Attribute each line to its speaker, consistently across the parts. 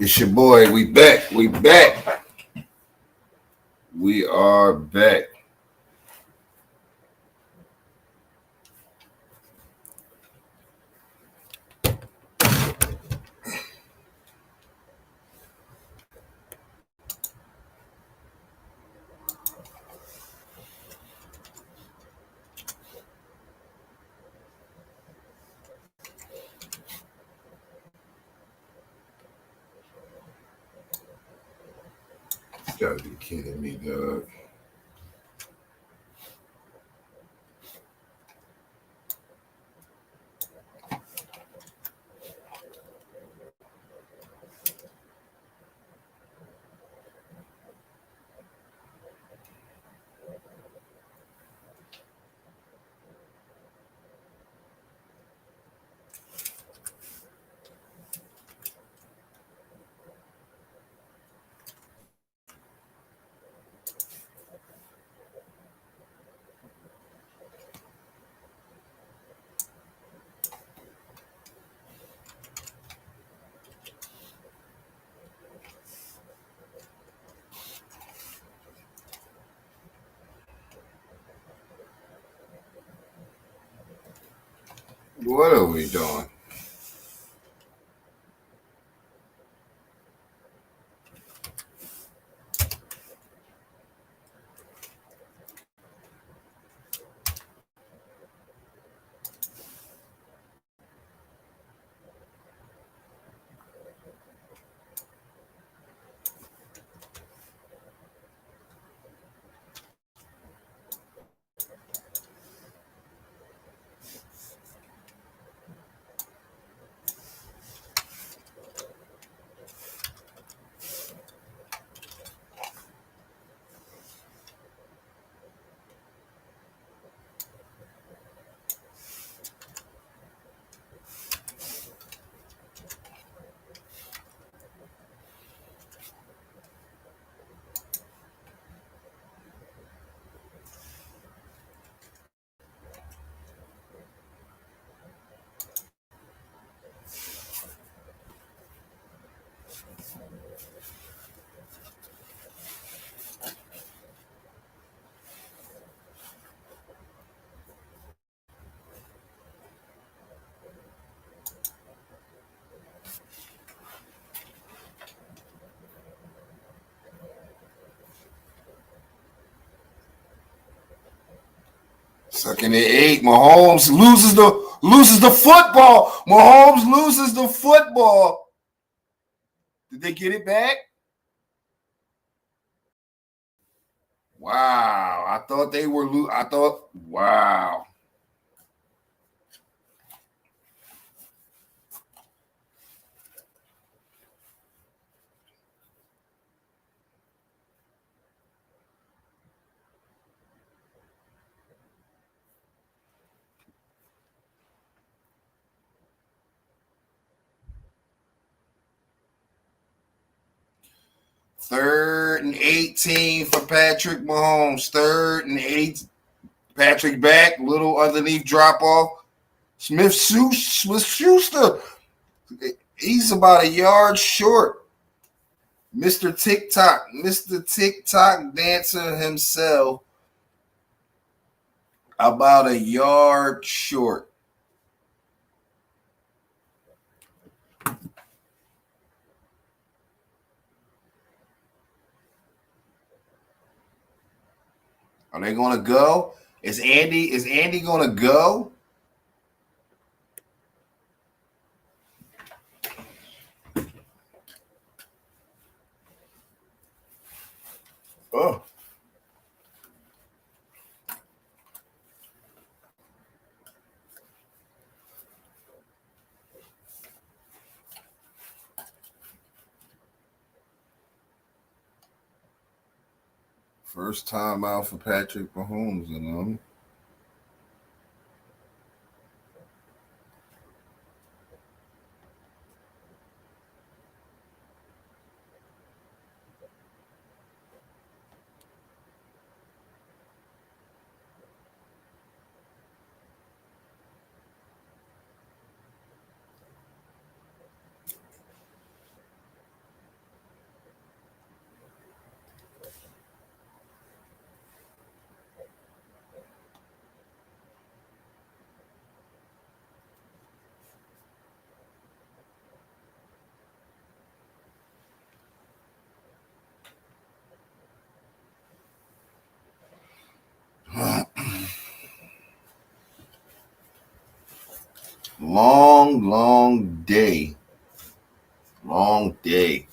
Speaker 1: It's your boy. We back. We back. We are back. You gotta be kidding me, dog. What are we doing? Second and 8. Mahomes loses the football. Mahomes loses the football. Did they get it back? Wow. I thought they were wow. Third and 18 for Patrick Mahomes. Third and 8. Patrick back. Little underneath drop off. Smith-Schuster. He's about a yard short. Mr. TikTok dancer himself. About a yard short. Are they going to go? Is Andy going to go? Oh. First time out for Patrick Mahomes and them. Long day. Long day.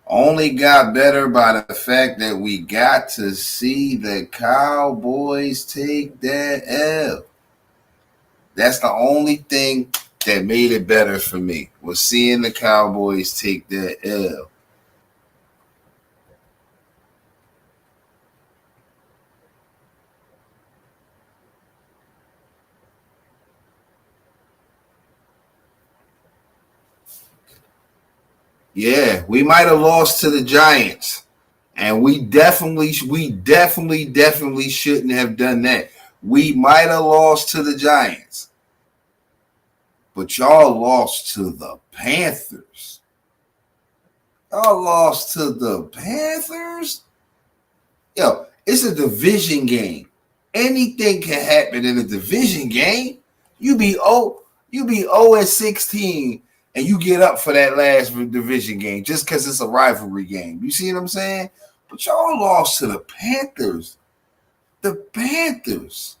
Speaker 1: Only got better by the fact that we got to see the Cowboys take that L. That's the only thing that made it better for me, was seeing the Cowboys take that L. Yeah, we might have lost to the Giants, and we definitely shouldn't have done that. We might have lost to the Giants, but y'all lost to the Panthers. Y'all lost to the Panthers? Yo, it's a division game. Anything can happen in a division game. You be 0-16 and you get up for that last division game just because it's a rivalry game. You see what I'm saying? But y'all lost to the Panthers. The Panthers.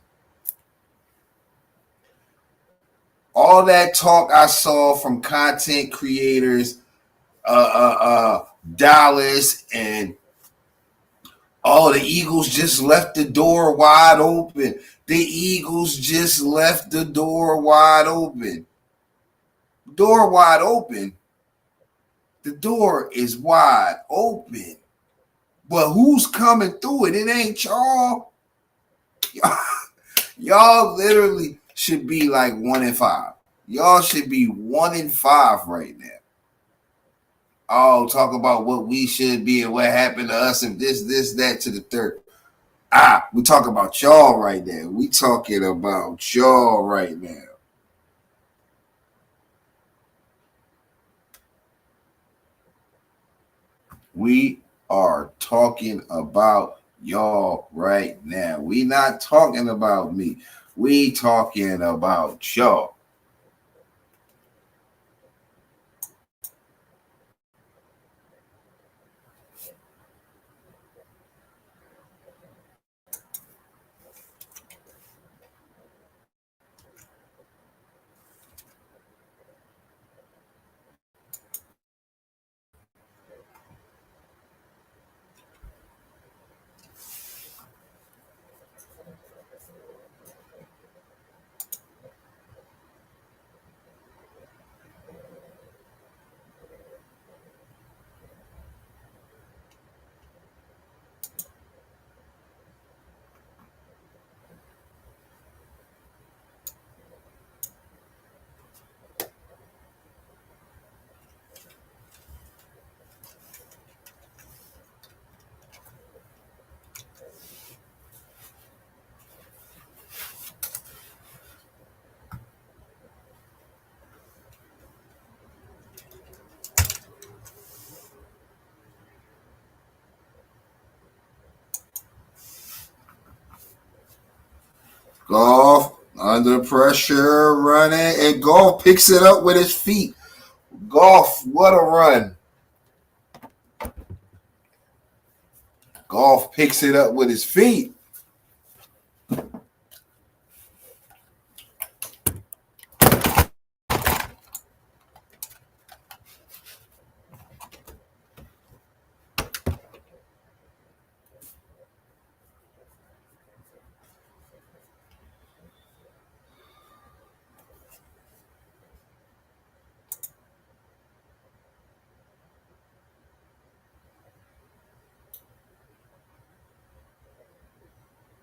Speaker 1: All that talk I saw from content creators, Dallas, and the Eagles just left the door wide open. The Eagles just left the door wide open. Door wide open. The door is wide open. But who's coming through it? It ain't y'all. Y'all literally should be like 1-5. Y'all should be 1-5 right now. Oh, talk about what we should be and what happened to us and this, that to the third. We talking about y'all right now. We talking about y'all right now. We are talking about y'all right now. We not talking about me. We talking about y'all. Goff under pressure, running, and Goff picks it up with his feet. Goff, what a run. Goff picks it up with his feet.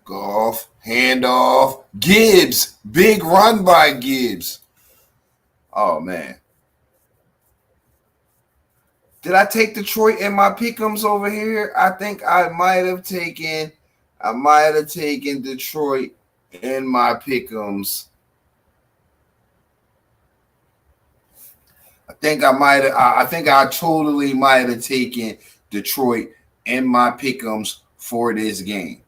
Speaker 1: Goff, handoff, Gibbs, big run by Gibbs. Oh, man. Did I take Detroit in my pick'ems over here? I think I might have taken Detroit in my pick'ems. I think I totally might have taken Detroit in my pick'ems for this game.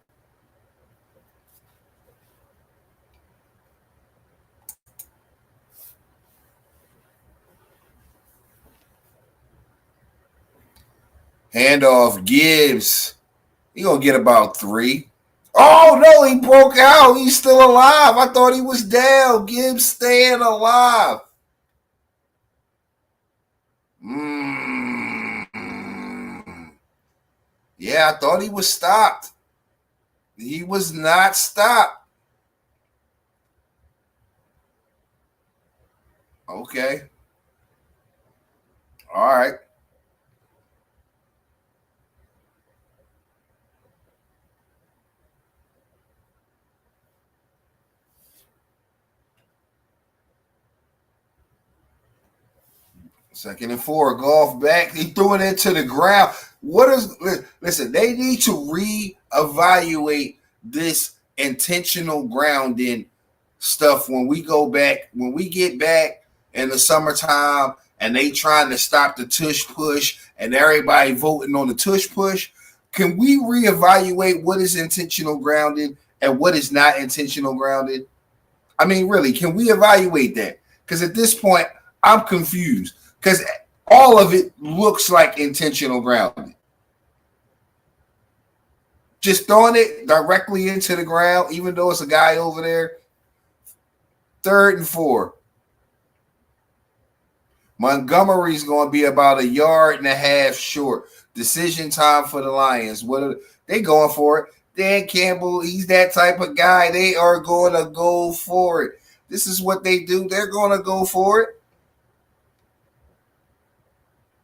Speaker 1: Handoff, Gibbs. He gonna get about 3. Oh no, he broke out. He's still alive. I thought he was down. Gibbs staying alive. Yeah, I thought he was stopped. He was not stopped. Okay. All right. Second and 4. Goff back. He threw it into the ground. What is listen, they need to reevaluate this intentional grounding stuff when we go back, when we get back in the summertime and they trying to stop the tush push and everybody voting on the tush push. Can we reevaluate what is intentional grounding and what is not intentional grounding? I mean, really, can we evaluate that? Because at this point, I'm confused. Because all of it looks like intentional grounding. Just throwing it directly into the ground, even though it's a guy over there. 3rd and 4. Montgomery's going to be about 1.5 yards short. Decision time for the Lions. What are they going for it? Dan Campbell, he's that type of guy. They are going to go for it. This is what they do. They're going to go for it.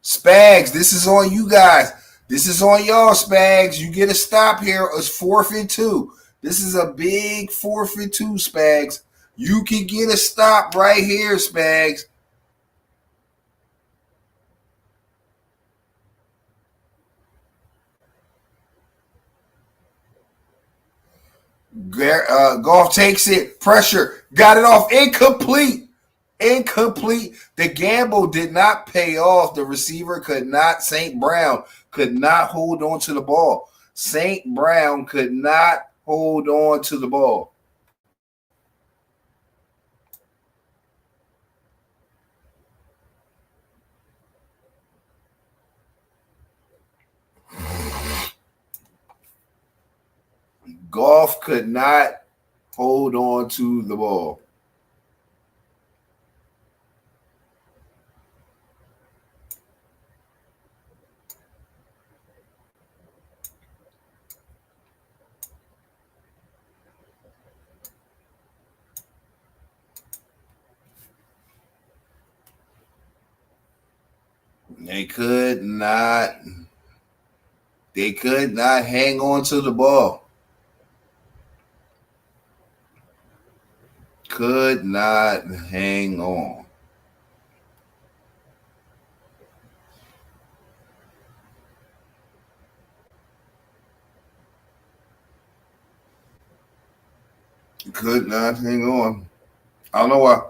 Speaker 1: Spags, this is on you guys. This is on y'all, Spags. You get a stop here. It's 4th and 2. This is a big 4th and 2, Spags. You can get a stop right here, Spags. Goff takes it. Pressure. Got it off. Incomplete. Incomplete. The gamble did not pay off. The receiver could not, St. Brown could not hold on to the ball. St. Brown could not hold on to the ball. Goff could not hold on to the ball. They could not. They could not hang on to the ball. Could not hang on. Could not hang on. I don't know why.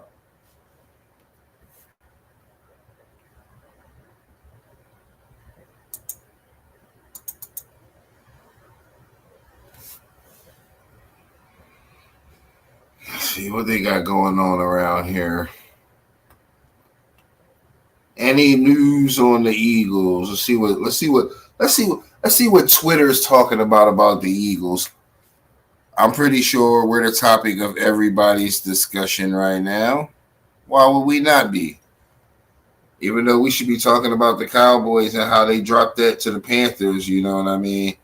Speaker 1: Let's see what they got going on around here. Any news on the Eagles? Let's see what Twitter is talking about the Eagles. I'm pretty sure we're the topic of everybody's discussion right now. Why would we not be? Even though we should be talking about the Cowboys and how they dropped that to the Panthers, you know what I mean?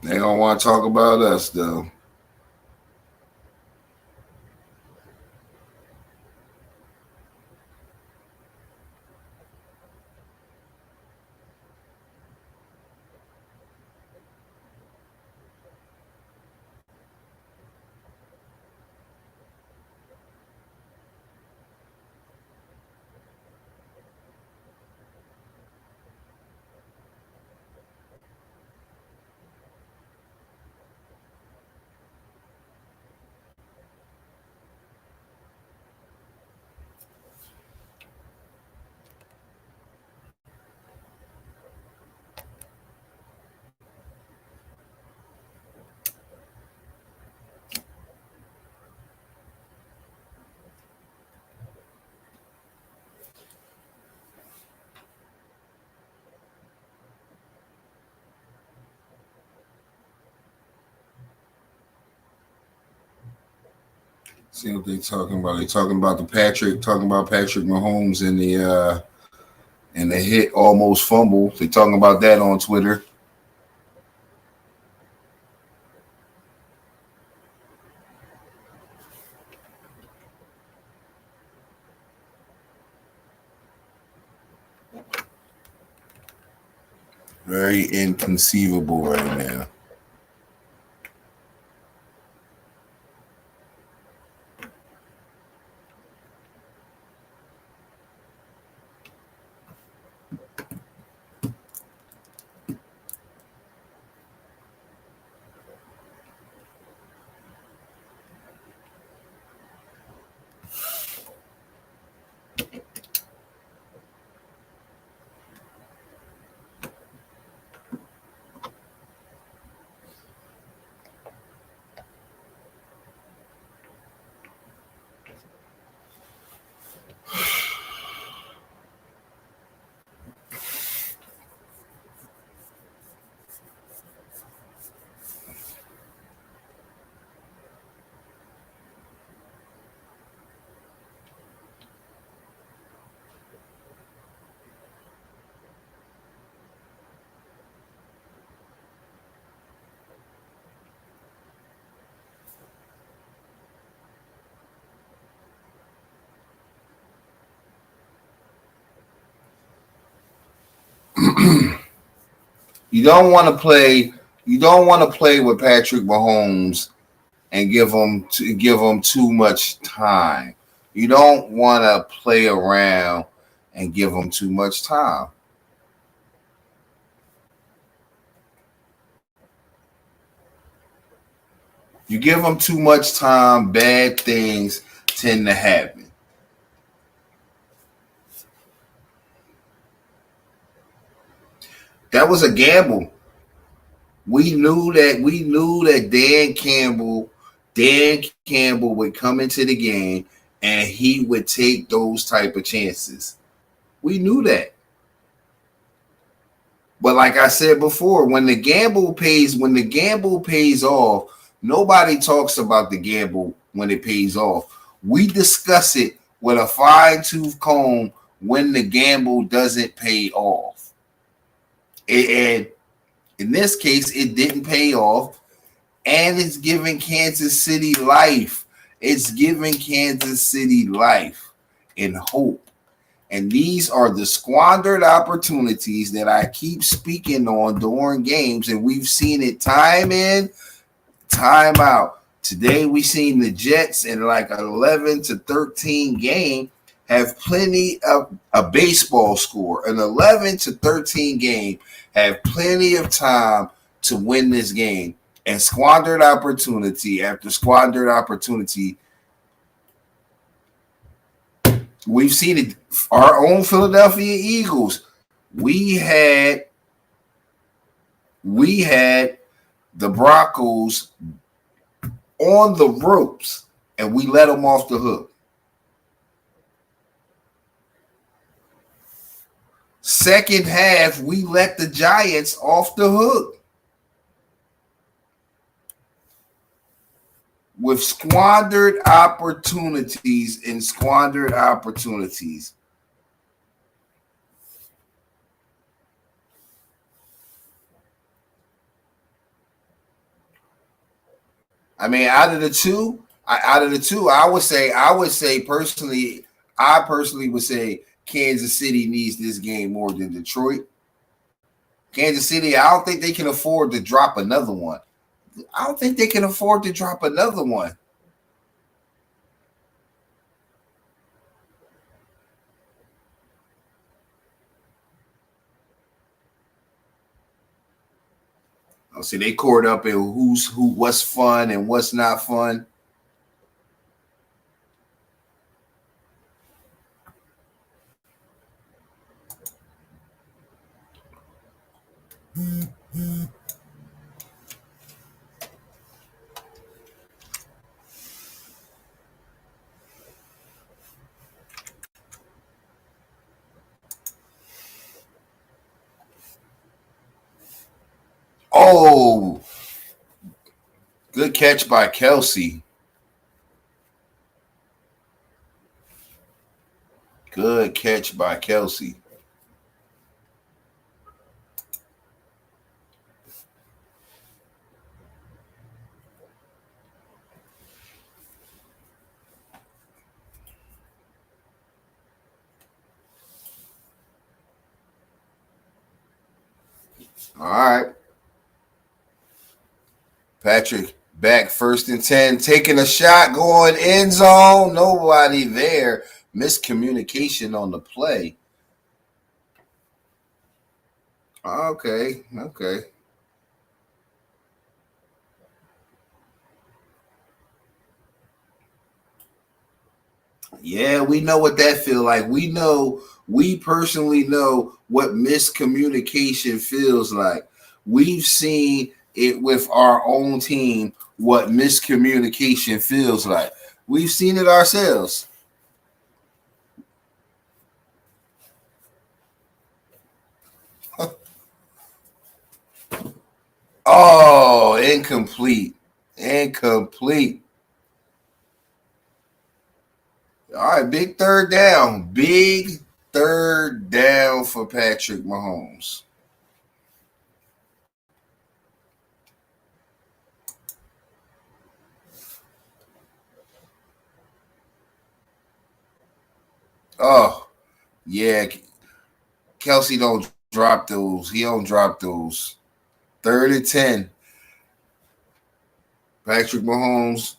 Speaker 1: They don't want to talk about us though. See what they talking about. They talking about talking about Patrick Mahomes and the hit almost fumble. They talking about that on Twitter. Very inconceivable right now. You don't want to play. You don't want to play with Patrick Mahomes and give him too much time. You don't want to play around and give him too much time. You give him too much time, bad things tend to happen. That was a gamble. We knew that Dan Campbell would come into the game and he would take those type of chances. We knew that. But like I said before, when the gamble pays off, nobody talks about the gamble when it pays off. We discuss it with a fine-tooth comb when the gamble doesn't pay off. And in this case, it didn't pay off, and it's giving Kansas City life. It's giving Kansas City life and hope. And these are the squandered opportunities that I keep speaking on during games, and we've seen it time in, time out. Today we seen the Jets in like an 11-13 game have plenty of a baseball score. An 11-13 game have plenty of time to win this game. And squandered opportunity after squandered opportunity. We've seen it. Our own Philadelphia Eagles. We had the Broncos on the ropes, and we let them off the hook. Second half, we let the Giants off the hook with squandered opportunities and squandered opportunities. I mean, out of the two, I would say personally, I personally would say Kansas City needs this game more than Detroit. Kansas City, I don't think they can afford to drop another one. I don't think they can afford to drop another one. Oh, see, they caught up in what's fun and what's not fun. Oh, good catch by Kelsey. catch by Kelce. All right. Patrick back 1st and 10, taking a shot, going end zone. Nobody there. Miscommunication on the play. Okay. Yeah, we know what that feel like. We personally know what miscommunication feels like. We've seen it with our own team, what miscommunication feels like. We've seen it ourselves. Oh, incomplete. All right, big third down. Big third down for Patrick Mahomes. Oh, yeah. Kelce don't drop those. He don't drop those. 3rd and 10. Patrick Mahomes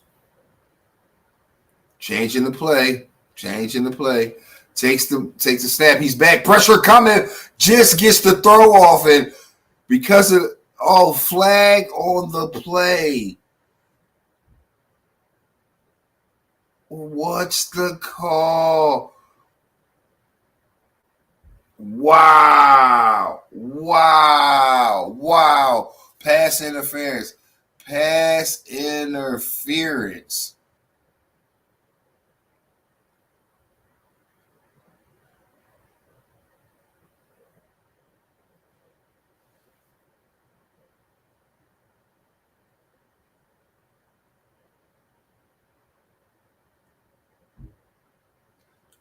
Speaker 1: changing the play. Takes the snap. He's back. Pressure coming. Just gets the throw off, and because of flag on the play. What's the call? Wow. Pass interference.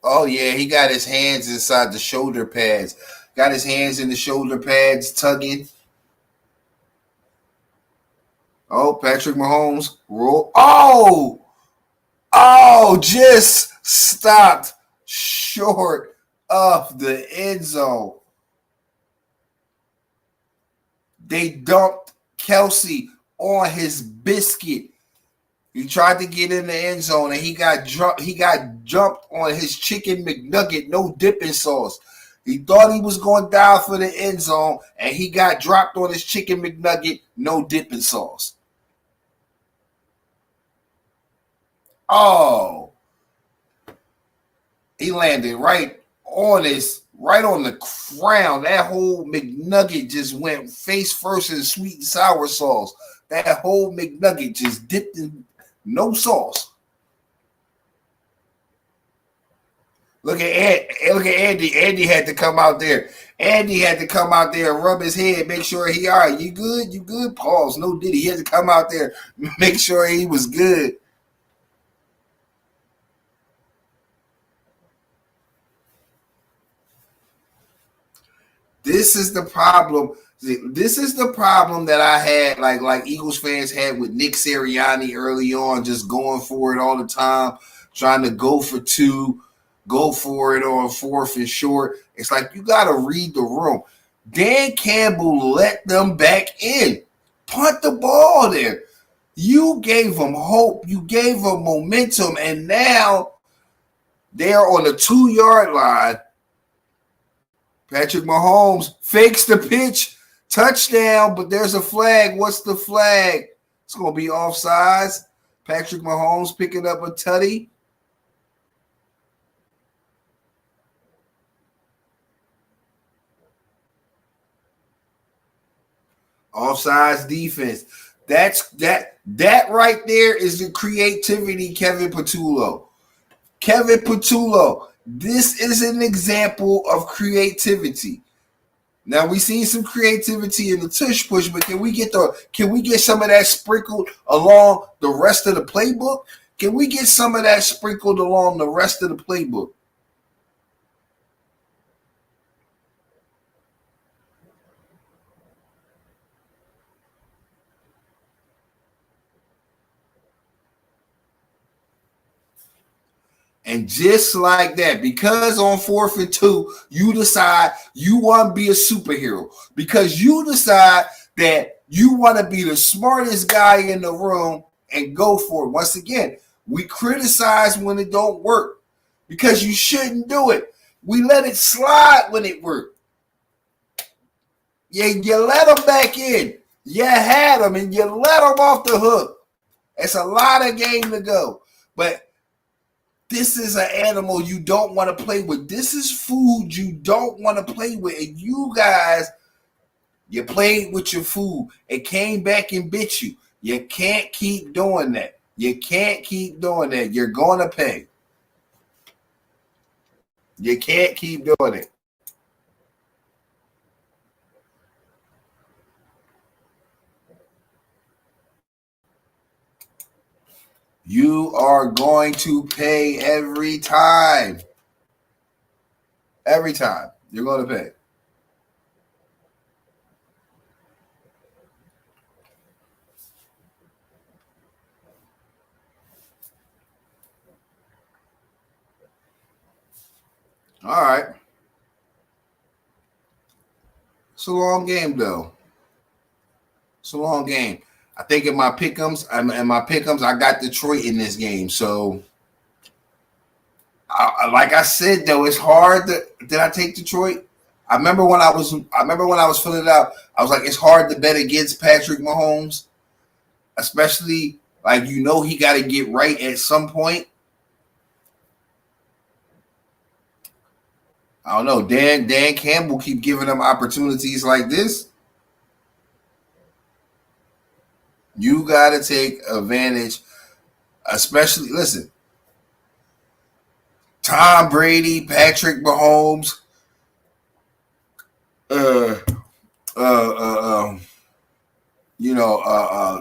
Speaker 1: Oh, yeah, he got his hands inside the shoulder pads. Got his hands in the shoulder pads, tugging. Oh, Patrick Mahomes, roll. Just stopped short of the end zone. They dumped Kelce on his biscuit. He tried to get in the end zone and he got jumped on his chicken McNugget, no dipping sauce. He thought he was going down for the end zone and he got dropped on his chicken McNugget, no dipping sauce. Oh. He landed right on the crown. That whole McNugget just went face first in sweet and sour sauce. That whole McNugget just dipped in no sauce. Look at Andy. Andy had to come out there. And rub his head, make sure he all right. You good? You good? Pause. No Diddy. He had to come out there, make sure he was good. This is the problem. This is the problem that I had, like Eagles fans had with Nick Sirianni early on, just going for it all the time, trying to go for 2, go for it on 4th and short. It's like you got to read the room. Dan Campbell let them back in. Punt the ball there. You gave them hope. You gave them momentum, and now they're on the 2-yard line. Patrick Mahomes fakes the pitch, touchdown, but there's a flag. What's the flag? It's going to be offsides. Patrick Mahomes picking up a tutty. Offsides defense. That right there is the creativity, Kevin Patullo. This is an example of creativity. Now we seen some creativity in the tush push, but can we get some of that sprinkled along the rest of the playbook? Can we get some of that sprinkled along the rest of the playbook? And just like that, because on 4th and 2, you decide you want to be a superhero. Because you decide that you want to be the smartest guy in the room and go for it. Once again, we criticize when it don't work because you shouldn't do it. We let it slide when it worked. You let them back in. You had them and you let them off the hook. It's a lot of game to go. But this is an animal you don't want to play with. This is food you don't want to play with. And you guys, you played with your food. It came back and bit you. You can't keep doing that. You can't keep doing that. You're going to pay. You can't keep doing it. You are going to pay every time. Every time. You're going to pay. All right. It's a long game, though. It's a long game. I think in my pick'ems, I got Detroit in this game. So, like I said, though, it's hard. Did I take Detroit? I remember when I was filling it out. I was like, it's hard to bet against Patrick Mahomes, especially like he got to get right at some point. I don't know. Dan Campbell keep giving them opportunities like this. You got to take advantage, especially, listen, Tom Brady, Patrick Mahomes,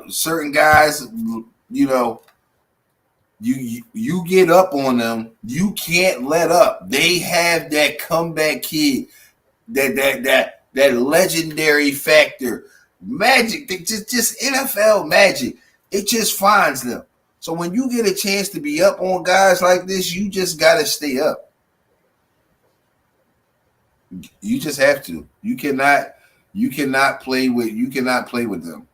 Speaker 1: certain guys, you get up on them. You can't let up. They have that comeback kid, that legendary factor, magic. Just NFL magic. It just finds them. So when you get a chance to be up on guys like this, you just got to stay up. You just have to. You cannot play with them.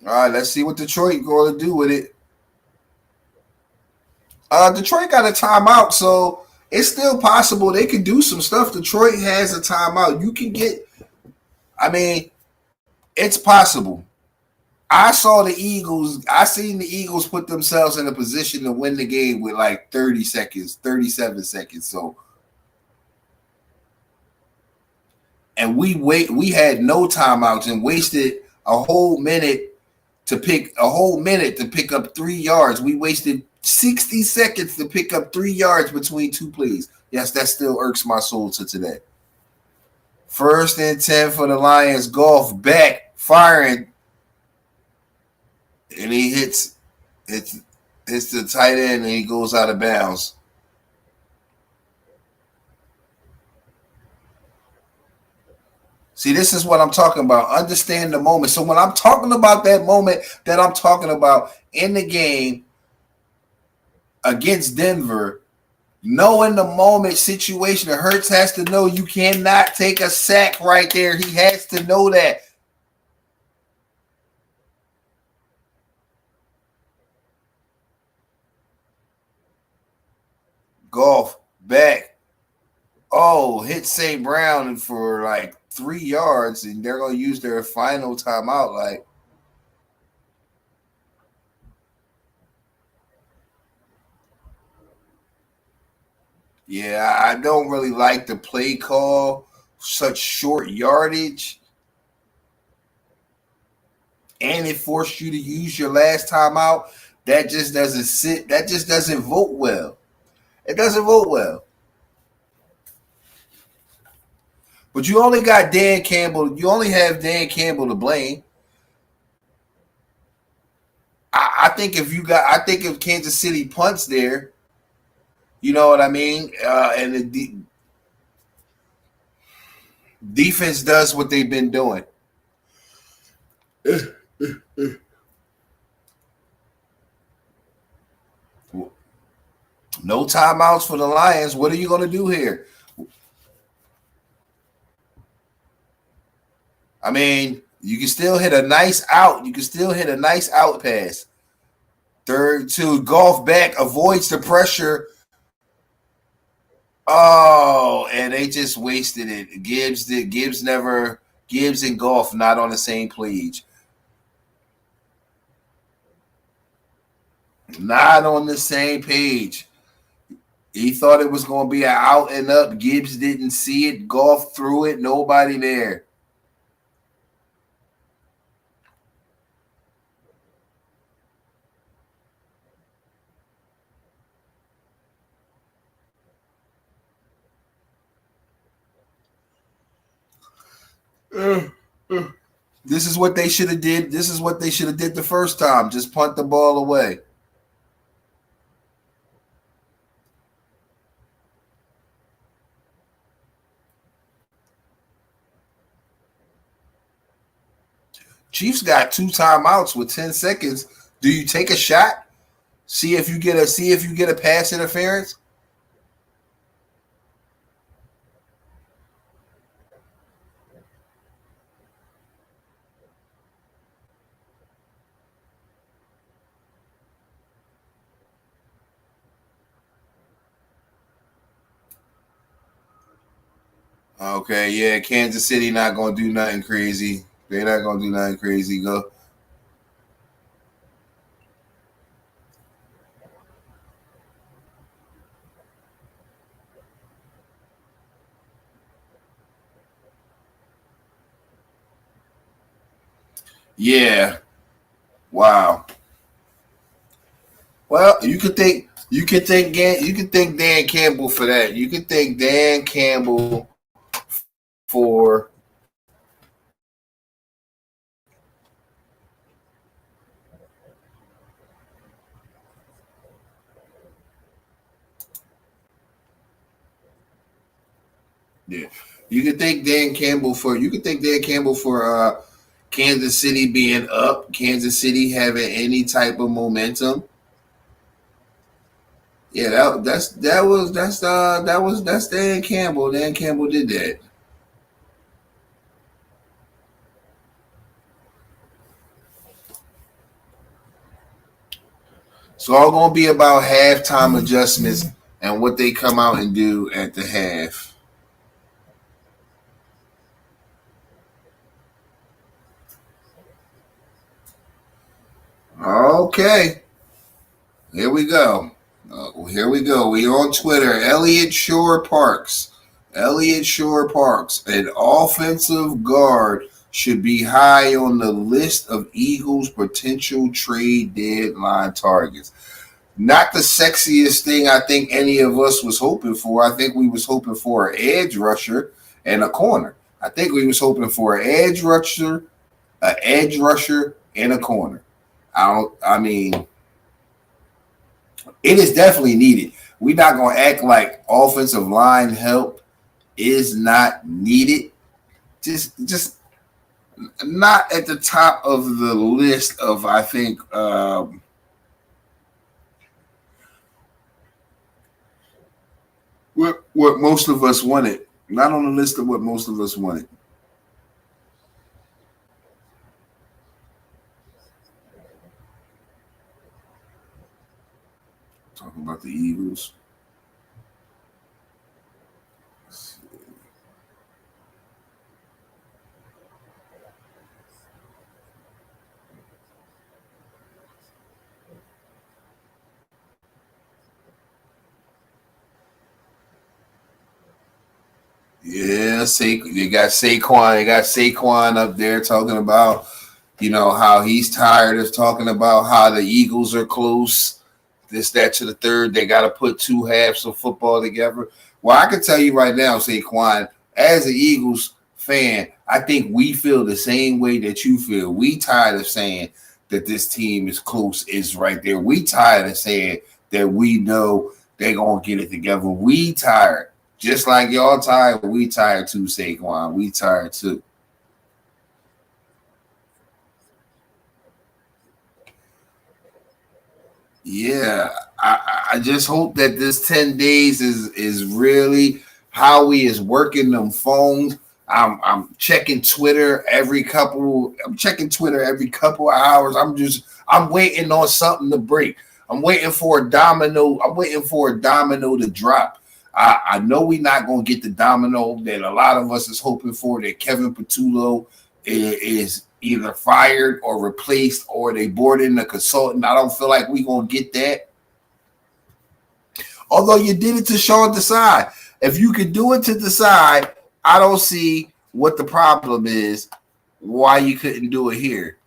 Speaker 1: All right, let's see what Detroit going to do with it. Detroit got a timeout, so it's still possible they can do some stuff. Detroit has a timeout. You can get, it's possible. I seen the Eagles put themselves in a position to win the game with like 30 seconds, 37 seconds. So, and we had no timeouts and wasted a whole minute to pick up 3 yards. We wasted 60 seconds to pick up 3 yards between two plays. Yes, that still irks my soul to today. 1st and 10 for the Lions. Goff back, firing. And he hits the tight end and he goes out of bounds. See, this is what I'm talking about. Understand the moment. So when I'm talking about that moment that I'm talking about in the game against Denver, knowing the moment situation, Hurts has to know you cannot take a sack right there. He has to know that. Goff back. Oh, hit St. Brown for like 3 yards, and they're going to use their final timeout. Like, yeah, I don't really like the play call, such short yardage. And it forced you to use your last timeout. That just doesn't sit. That just doesn't vote well. It doesn't vote well. But you only got Dan Campbell. You only have Dan Campbell to blame. I think if Kansas City punts there, You know what I mean? And the defense does what they've been doing. No timeouts for the Lions. What are you going to do here? I mean, you can still hit a nice out. You can still hit a nice out pass. Third to Goff back, avoids the pressure. Oh, and they just wasted it. Gibbs and Goff not on the same page. Not on the same page. He thought it was going to be an out and up. Gibbs didn't see it. Goff threw it. Nobody there. This is what they should have did. This is what they should have did the first time. Just punt the ball away. Chiefs got 2 timeouts with 10 seconds. Do you take a shot? See if you get a pass interference? Okay, yeah, Kansas City not gonna do nothing crazy. They're not gonna do nothing crazy. Go. Yeah. Wow. Well, you could thank Dan Campbell for that. You could thank Dan Campbell for yeah. You could thank Dan Campbell for Kansas City being up, Kansas City having any type of momentum. Yeah, that's Dan Campbell. Dan Campbell did that. It's all gonna be about halftime adjustments and what they come out and do at the half. Okay, here we go. Here we go. We on Twitter. Elliott Shore Parks. An offensive guard, should be high on the list of Eagles' potential trade deadline targets. Not the sexiest thing I think any of us was hoping for. I think we was hoping for an edge rusher and a corner. I think we was hoping for an edge rusher and a corner. I mean, it is definitely needed. We're not gonna act like offensive line help is not needed. Just not at the top of the list of I think what most of us wanted. Not on the list of what most of us wanted. Talking about the Eagles. Yeah, you got Saquon. You got Saquon up there talking about, how he's tired of talking about how the Eagles are close, this, that to the third. They got to put 2 halves of football together. Well, I can tell you right now, Saquon, as an Eagles fan, I think we feel the same way that you feel. We tired of saying that this team is close, is right there. We tired of saying that we know They gonna get it together. We tired. Just like y'all tired, we tired too, Saquon. We tired too. Yeah, I just hope that this 10 days is really how we is working them phones. I'm checking Twitter every couple. I'm checking Twitter every couple of hours. I'm waiting on something to break. I'm waiting for a domino. I'm waiting for a domino to drop. I know we're not gonna get the domino that a lot of us is hoping for. That Kevin Patullo is either fired or replaced, or they brought in a consultant. I don't feel like we're gonna get that. Although you did it to Sean Desai. If you could do it to Desai, I don't see what the problem is. Why you couldn't do it here?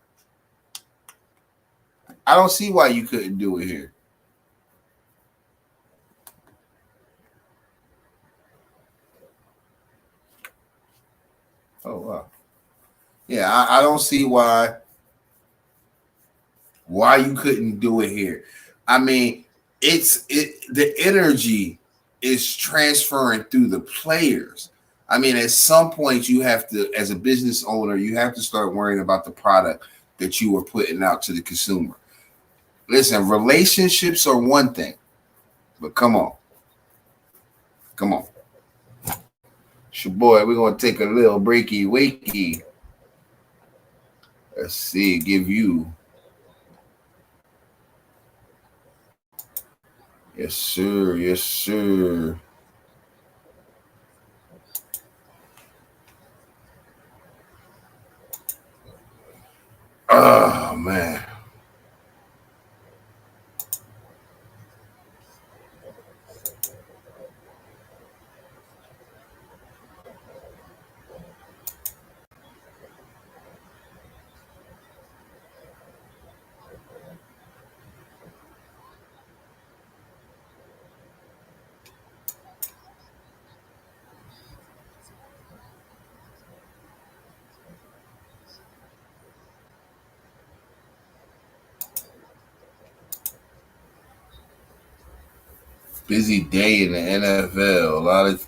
Speaker 1: I don't see why you couldn't do it here. Oh wow. Yeah, I don't see why you couldn't do it here. I mean, the energy is transferring through the players. I mean, at some point you have to, as a business owner, you have to start worrying about the product that you are putting out to the consumer. Listen, relationships are one thing, but come on. Come on. It's your boy. We're gonna take a little breaky wakey. Let's see, give you. Yes, sir. Yes, sir. Oh man. Busy day in the NFL.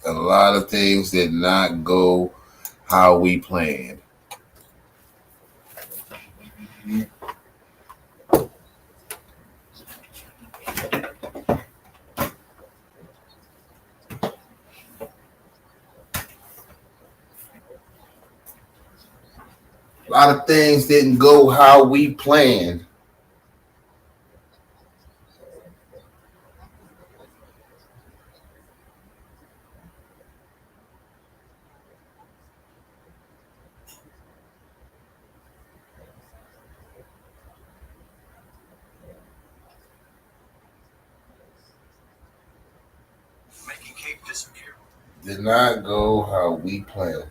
Speaker 1: A lot of things did not go how we planned. A lot of things didn't go how we planned. Did not go how we planned.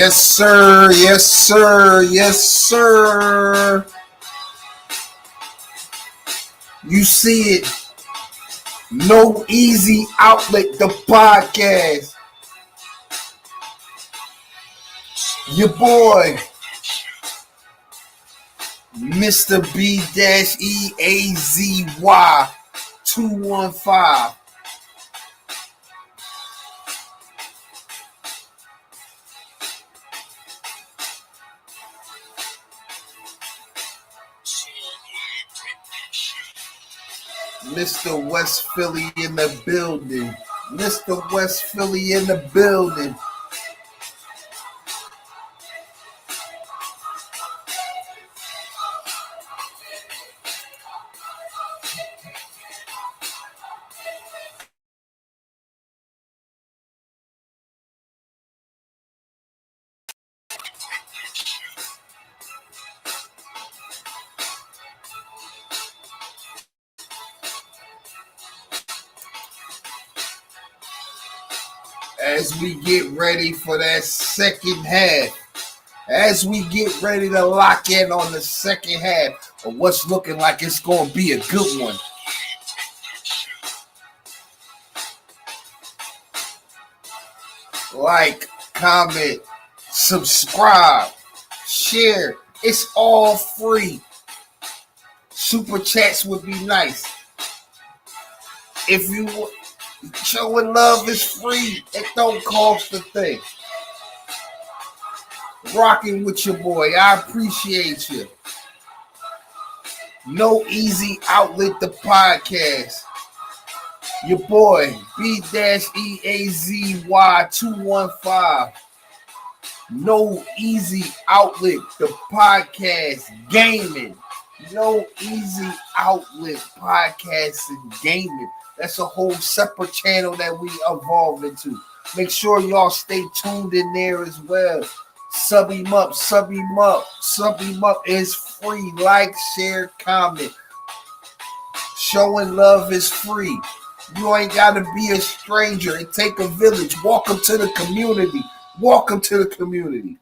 Speaker 1: Yes, sir. Yes, sir. Yes, sir. You see it. No Easy Outlet, the podcast. Your boy, Mr. B-EAZY 215. Mr. West Philly in the building. Mr. West Philly in the building. As we get ready for that second half. As we get ready to lock in on the second half of what's looking like it's going to be a good one. Like, comment, subscribe, share. It's all free. Super chats would be nice. If you showing love is free, it don't cost a thing. Rocking with your boy, I appreciate you. No Easy Outlet, the podcast. Your boy, B-EAZY 215. No Easy Outlet, the podcast, gaming. No Easy Outlet, podcast and gaming. That's a whole separate channel that we evolve into. Make sure y'all stay tuned in there as well. Sub him up, sub him up, sub him up. It's free. Like, share, comment. Showing love is free. You ain't got to be a stranger. It take a village. Welcome to the community. Welcome to the community.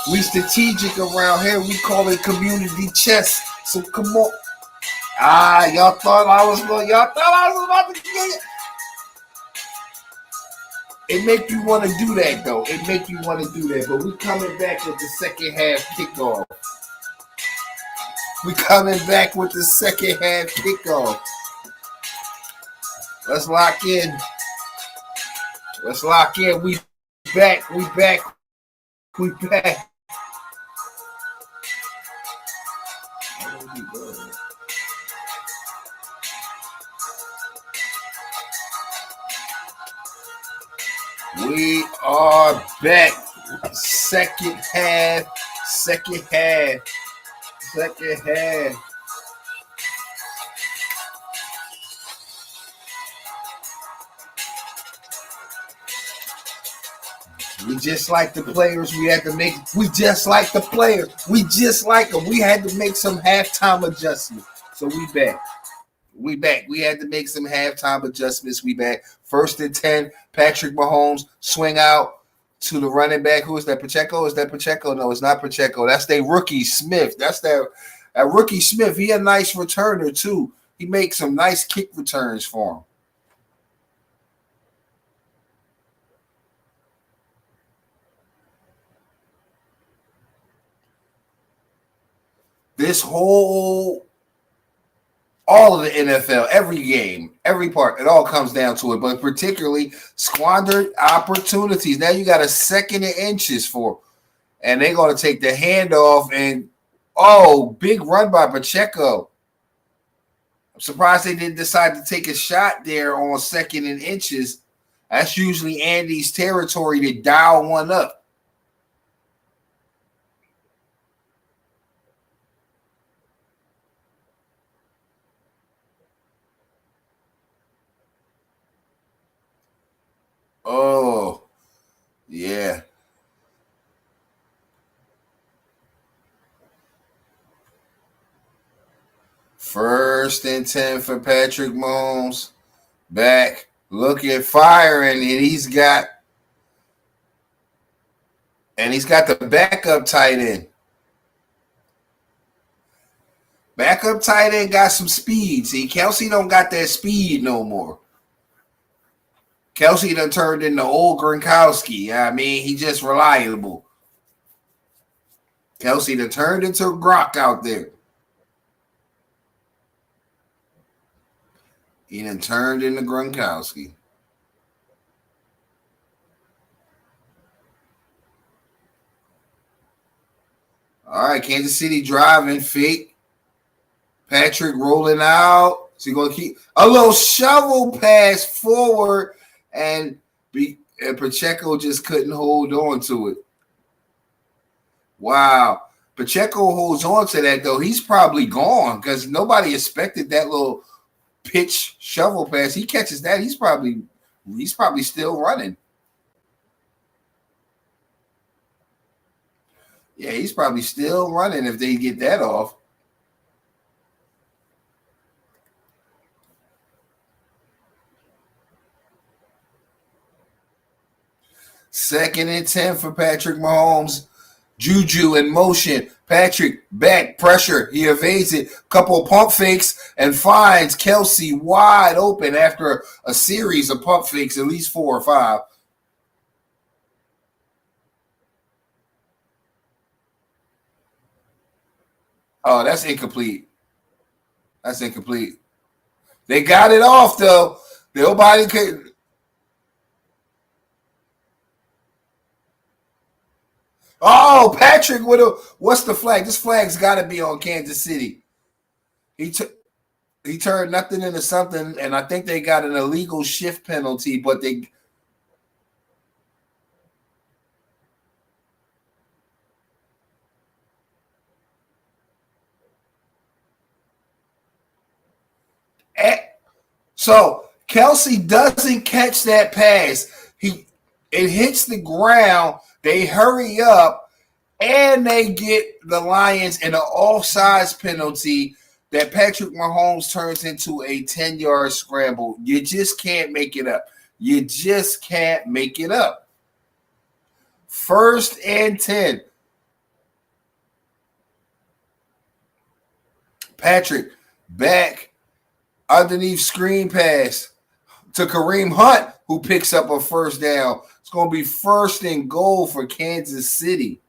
Speaker 1: We strategic around here. We call it community chess. So come on. Y'all thought I was about to get it. It make you want to do that, though. It make you want to do that. But we coming back with the second half kickoff. We coming back with the second half kickoff. Let's lock in. Let's lock in. We back. We back. We back. We are back. Second half. Second half. Second half. We just like the players. We had to make. We just like the players. We just like them. We had to make some halftime adjustments. So we back. We back. We had to make some halftime adjustments. We back. 1st and 10. Patrick Mahomes swing out to the running back. Who is that? Pacheco? Is that Pacheco? No, it's not Pacheco. That's their rookie Smith. That's that rookie Smith. He a nice returner too. He makes some nice kick returns for him. This whole, all of the NFL, every game, every part, it all comes down to it. But particularly squandered opportunities. Now you got a 2nd and inches for, and they're going to take the handoff and, big run by Pacheco. I'm surprised they didn't decide to take a shot there on 2nd and inches. That's usually Andy's territory to dial one up. Oh, yeah. First and 10 for Patrick Mahomes. Back, looking, firing, and he's got the backup tight end. Backup tight end got some speed. See, Kelce don't got that speed no more. Kelce done turned into old Gronkowski. I mean, he just reliable. Kelce done turned into Gronk out there. He done turned into Gronkowski. All right, Kansas City driving, fake. Patrick rolling out. So he's going to keep a little shovel pass forward, and Pacheco just couldn't hold on to it. Wow. Pacheco holds on to that, though. He's probably gone because nobody expected that little pitch shovel pass. He catches that. He's probably still running. Yeah, he's probably still running if they get that off. Second and 10 for Patrick Mahomes. Juju in motion. Patrick back, pressure. He evades it. Couple of pump fakes and finds Kelce wide open after a series of pump fakes, at least 4 or 5. Oh, that's incomplete. That's incomplete. They got it off, though. Nobody could. Oh, Patrick with a. What's the flag? This flag's got to be on Kansas City. He turned nothing into something, and I think they got an illegal shift penalty, but they. So Kelce doesn't catch that pass. It hits the ground. They hurry up, and they get the Lions in an offsides penalty that Patrick Mahomes turns into a 10-yard scramble. You just can't make it up. You just can't make it up. First and 10. Patrick back. Underneath screen pass to Kareem Hunt, who picks up a first down. It's going to be first and goal for Kansas City.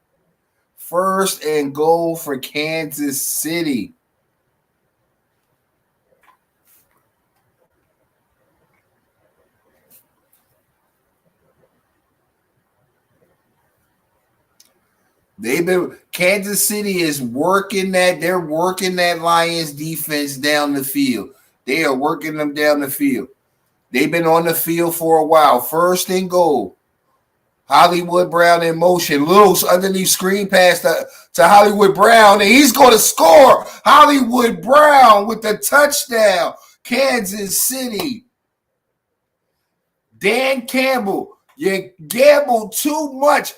Speaker 1: First and goal for Kansas City. Kansas City is working that. They're working that Lions defense down the field. They are working them down the field. They've been on the field for a while. First and goal. Hollywood Brown in motion. Loose underneath screen pass to Hollywood Brown, and he's going to score. Hollywood Brown with the touchdown. Kansas City. Dan Campbell, you gambled too much.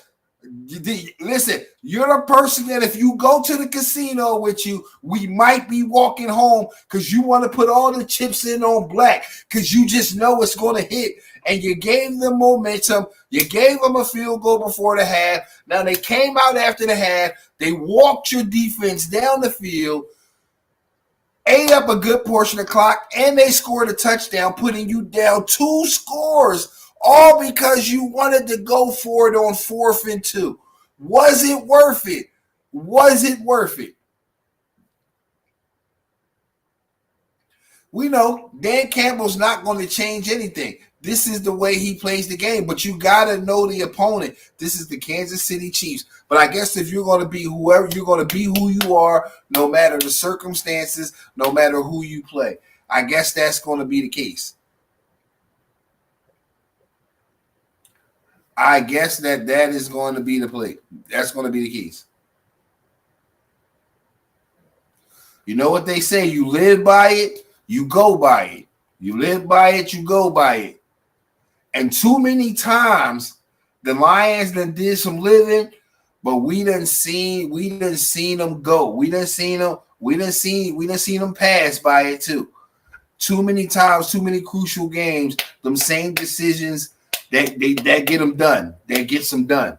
Speaker 1: Listen, you're the person that if you go to the casino with you, we might be walking home because you want to put all the chips in on black because you just know it's going to hit. And you gave them momentum. You gave them a field goal before the half. Now they came out after the half. They walked your defense down the field, ate up a good portion of the clock, and they scored a touchdown, putting you down 2 scores. All because you wanted to go for it on 4th and 2. Was it worth it? Was it worth it? We know Dan Campbell's not going to change anything. This is the way he plays the game, but you got to know the opponent. This is the Kansas City Chiefs. But I guess if you're going to be whoever, you're going to be who you are, no matter the circumstances, no matter who you play. I guess that's going to be the case. I guess that is going to be the play. That's going to be the case. You know what they say? You live by it, you go by it. You live by it, you go by it. And too many times, the Lions done did some living, but we done seen them go. We done seen them We didn't see them pass by it too. Too many times, too many crucial games. Them same decisions that get them done. That gets them done.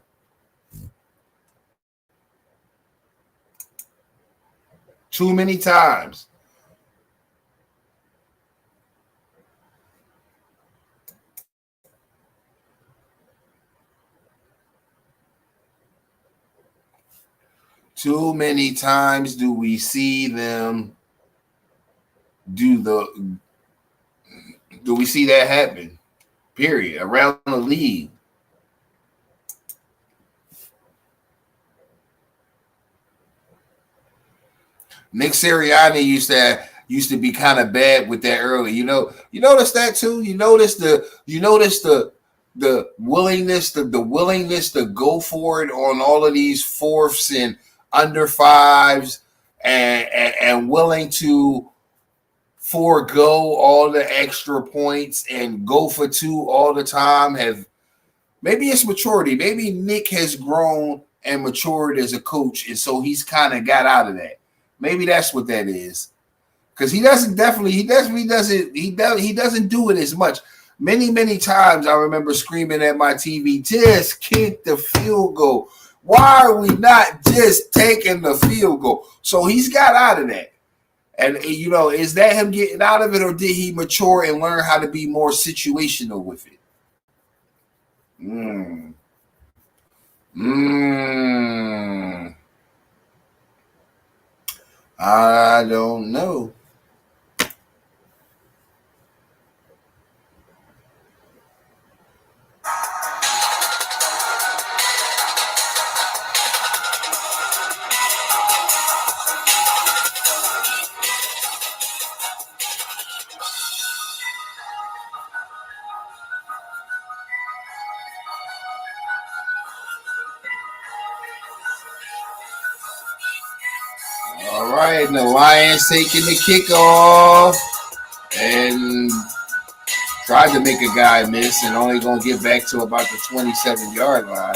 Speaker 1: Too many times. Too many times do we see them do we see that happen? Period. Around the league. Nick Sirianni used to be kind of bad with that early. You notice that too. You notice the willingness to go for it on all of these fourths and under fives, and willing to forego all the extra points and go for two all the time. Maybe it's maturity. Maybe Nick has grown and matured as a coach, and so he's kind of got out of that. Maybe that's what that is, because he doesn't do it as much. Many times I remember screaming at my TV, just kick the field goal. Why are we not just taking the field goal? So he's got out of that. And, is that him getting out of it, or did he mature and learn how to be more situational with it? I don't know. All right, the Lions taking the kickoff and tried to make a guy miss and only going to get back to about the 27-yard line.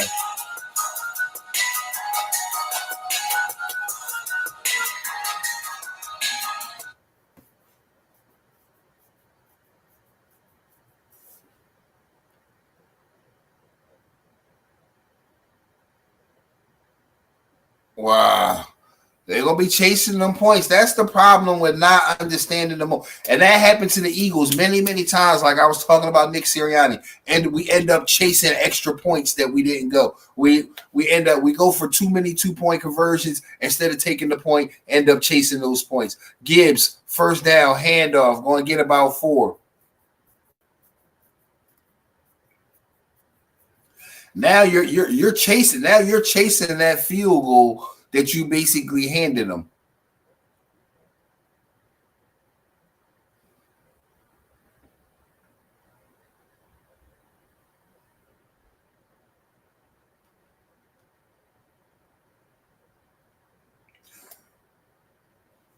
Speaker 1: Wow. They're going to be chasing them points. That's the problem with not understanding them. And that happened to the Eagles many times, like I was talking about Nick Sirianni. And we end up chasing extra points that we didn't go. We go for too many 2-point conversions instead of taking the point, end up chasing those points. Gibbs, first down, handoff, going to get about 4. Now you're chasing. Now you're chasing that field goal that you basically handed them.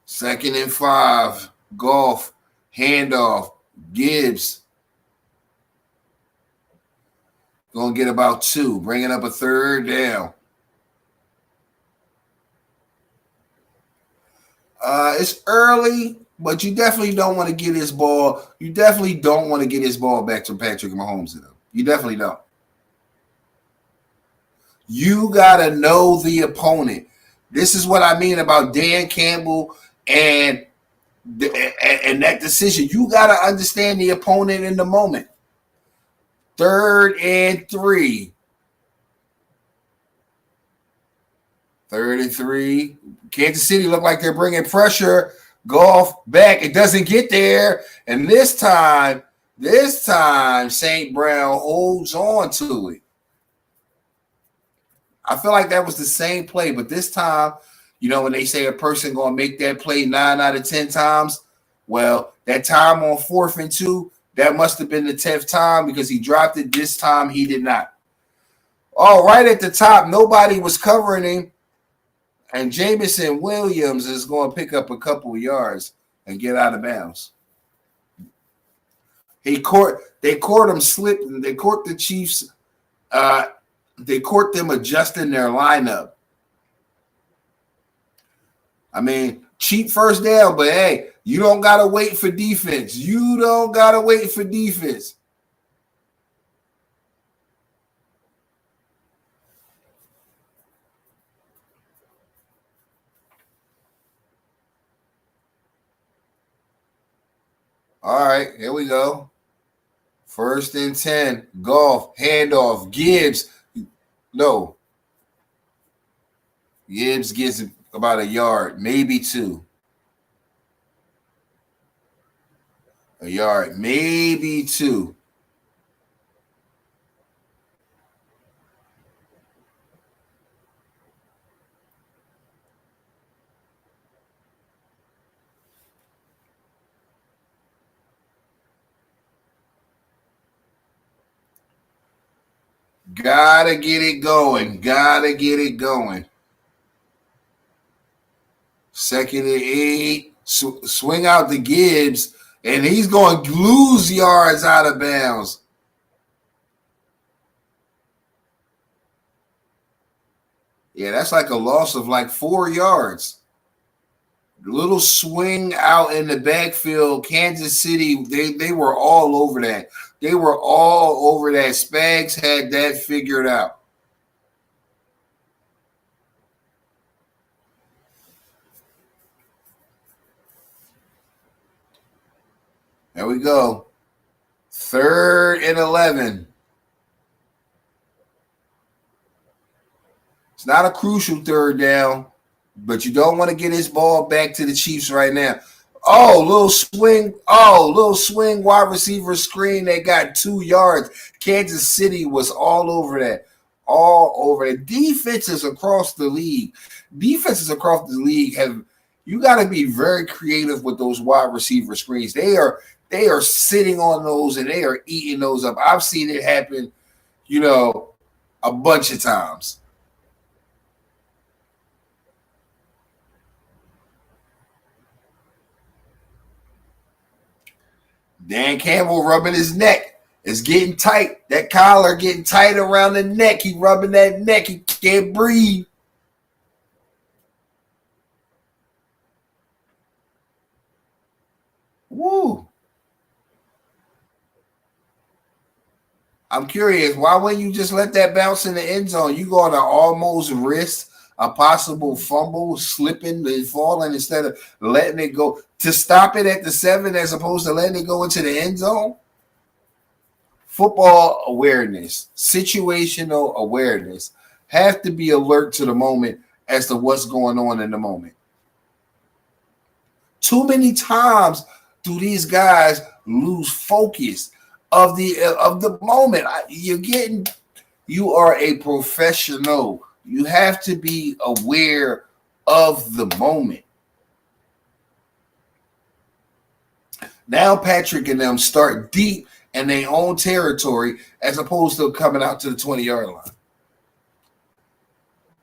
Speaker 1: Second and 5. Goff, handoff, Gibbs. Going to get about 2, bringing up a third down. It's early, but you definitely don't want to get his ball. You definitely don't want to get his ball back to Patrick Mahomes. You definitely don't. You got to know the opponent. This is what I mean about Dan Campbell and that decision. You got to understand the opponent in the moment. 3rd and 3. 3rd and 3. Kansas City look like they're bringing pressure. Goff back. It doesn't get there. And this time, St. Brown holds on to it. I feel like that was the same play, but this time, when they say a person going to make that play 9 out of 10 times, well, that time on 4th and 2, that must have been the 10th time because he dropped it. This time he did not. Oh, right at the top, nobody was covering him. And Jameson Williams is going to pick up a couple of yards and get out of bounds. They caught him slipping. They caught the Chiefs. They caught them adjusting their lineup. I mean, cheap first down, but hey, you don't gotta wait for defense. You don't gotta wait for defense. All right, here we go. 1st and 10. Goff, handoff. Gibbs. No. Gibbs gets about a yard, maybe 2. A yard, maybe 2. Gotta get it going. Gotta get it going. 2nd and 8. Swing out to Gibbs, and he's going to lose yards out of bounds. Yeah, that's like a loss of like 4 yards. Little swing out in the backfield. Kansas City, they were all over that. They were all over that. Spags had that figured out. There we go. 3rd and 11. It's not a crucial 3rd down, but you don't want to get his ball back to the Chiefs right now. Oh, little swing. Oh, little swing wide receiver screen that got 2 yards. Kansas City was all over that. All over it. Defenses across the league have, you got to be very creative with those wide receiver screens. They are sitting on those and they are eating those up. I've seen it happen, a bunch of times. Dan Campbell rubbing his neck. It's getting tight. That collar getting tight around the neck. He rubbing that neck. He can't breathe. Woo. I'm curious, why wouldn't you just let that bounce in the end zone? You going to almost risk a possible fumble, slipping and falling instead of letting it go to stop it at the 7 as opposed to letting it go into the end zone? Football awareness, situational awareness, have to be alert to the moment as to what's going on in the moment. Too many times do these guys lose focus of the moment. You are a professional. You have to be aware of the moment. Now Patrick and them start deep in their own territory as opposed to coming out to the 20-yard line.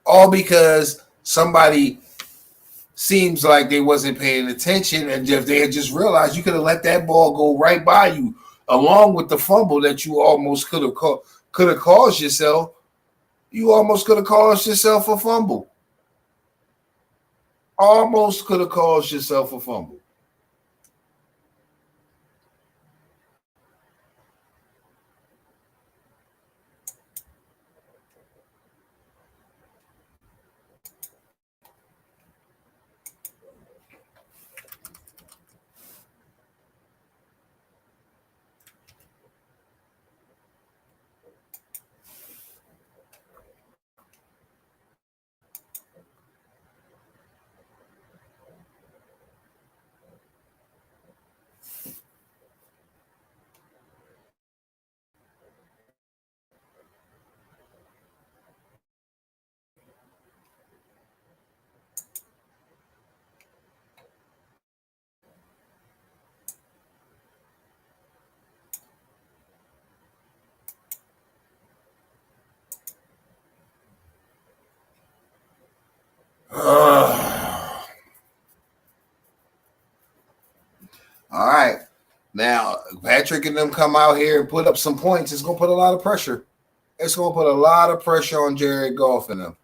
Speaker 1: All because somebody seems like they wasn't paying attention, and if they had just realized, you could have let that ball go right by you, along with the fumble that you almost could have caused yourself. You almost could have caused yourself a fumble. Almost could have caused yourself a fumble. All right. Now, Patrick and them come out here and put up some points. It's going to put a lot of pressure. It's going to put a lot of pressure on Jared Goff and them.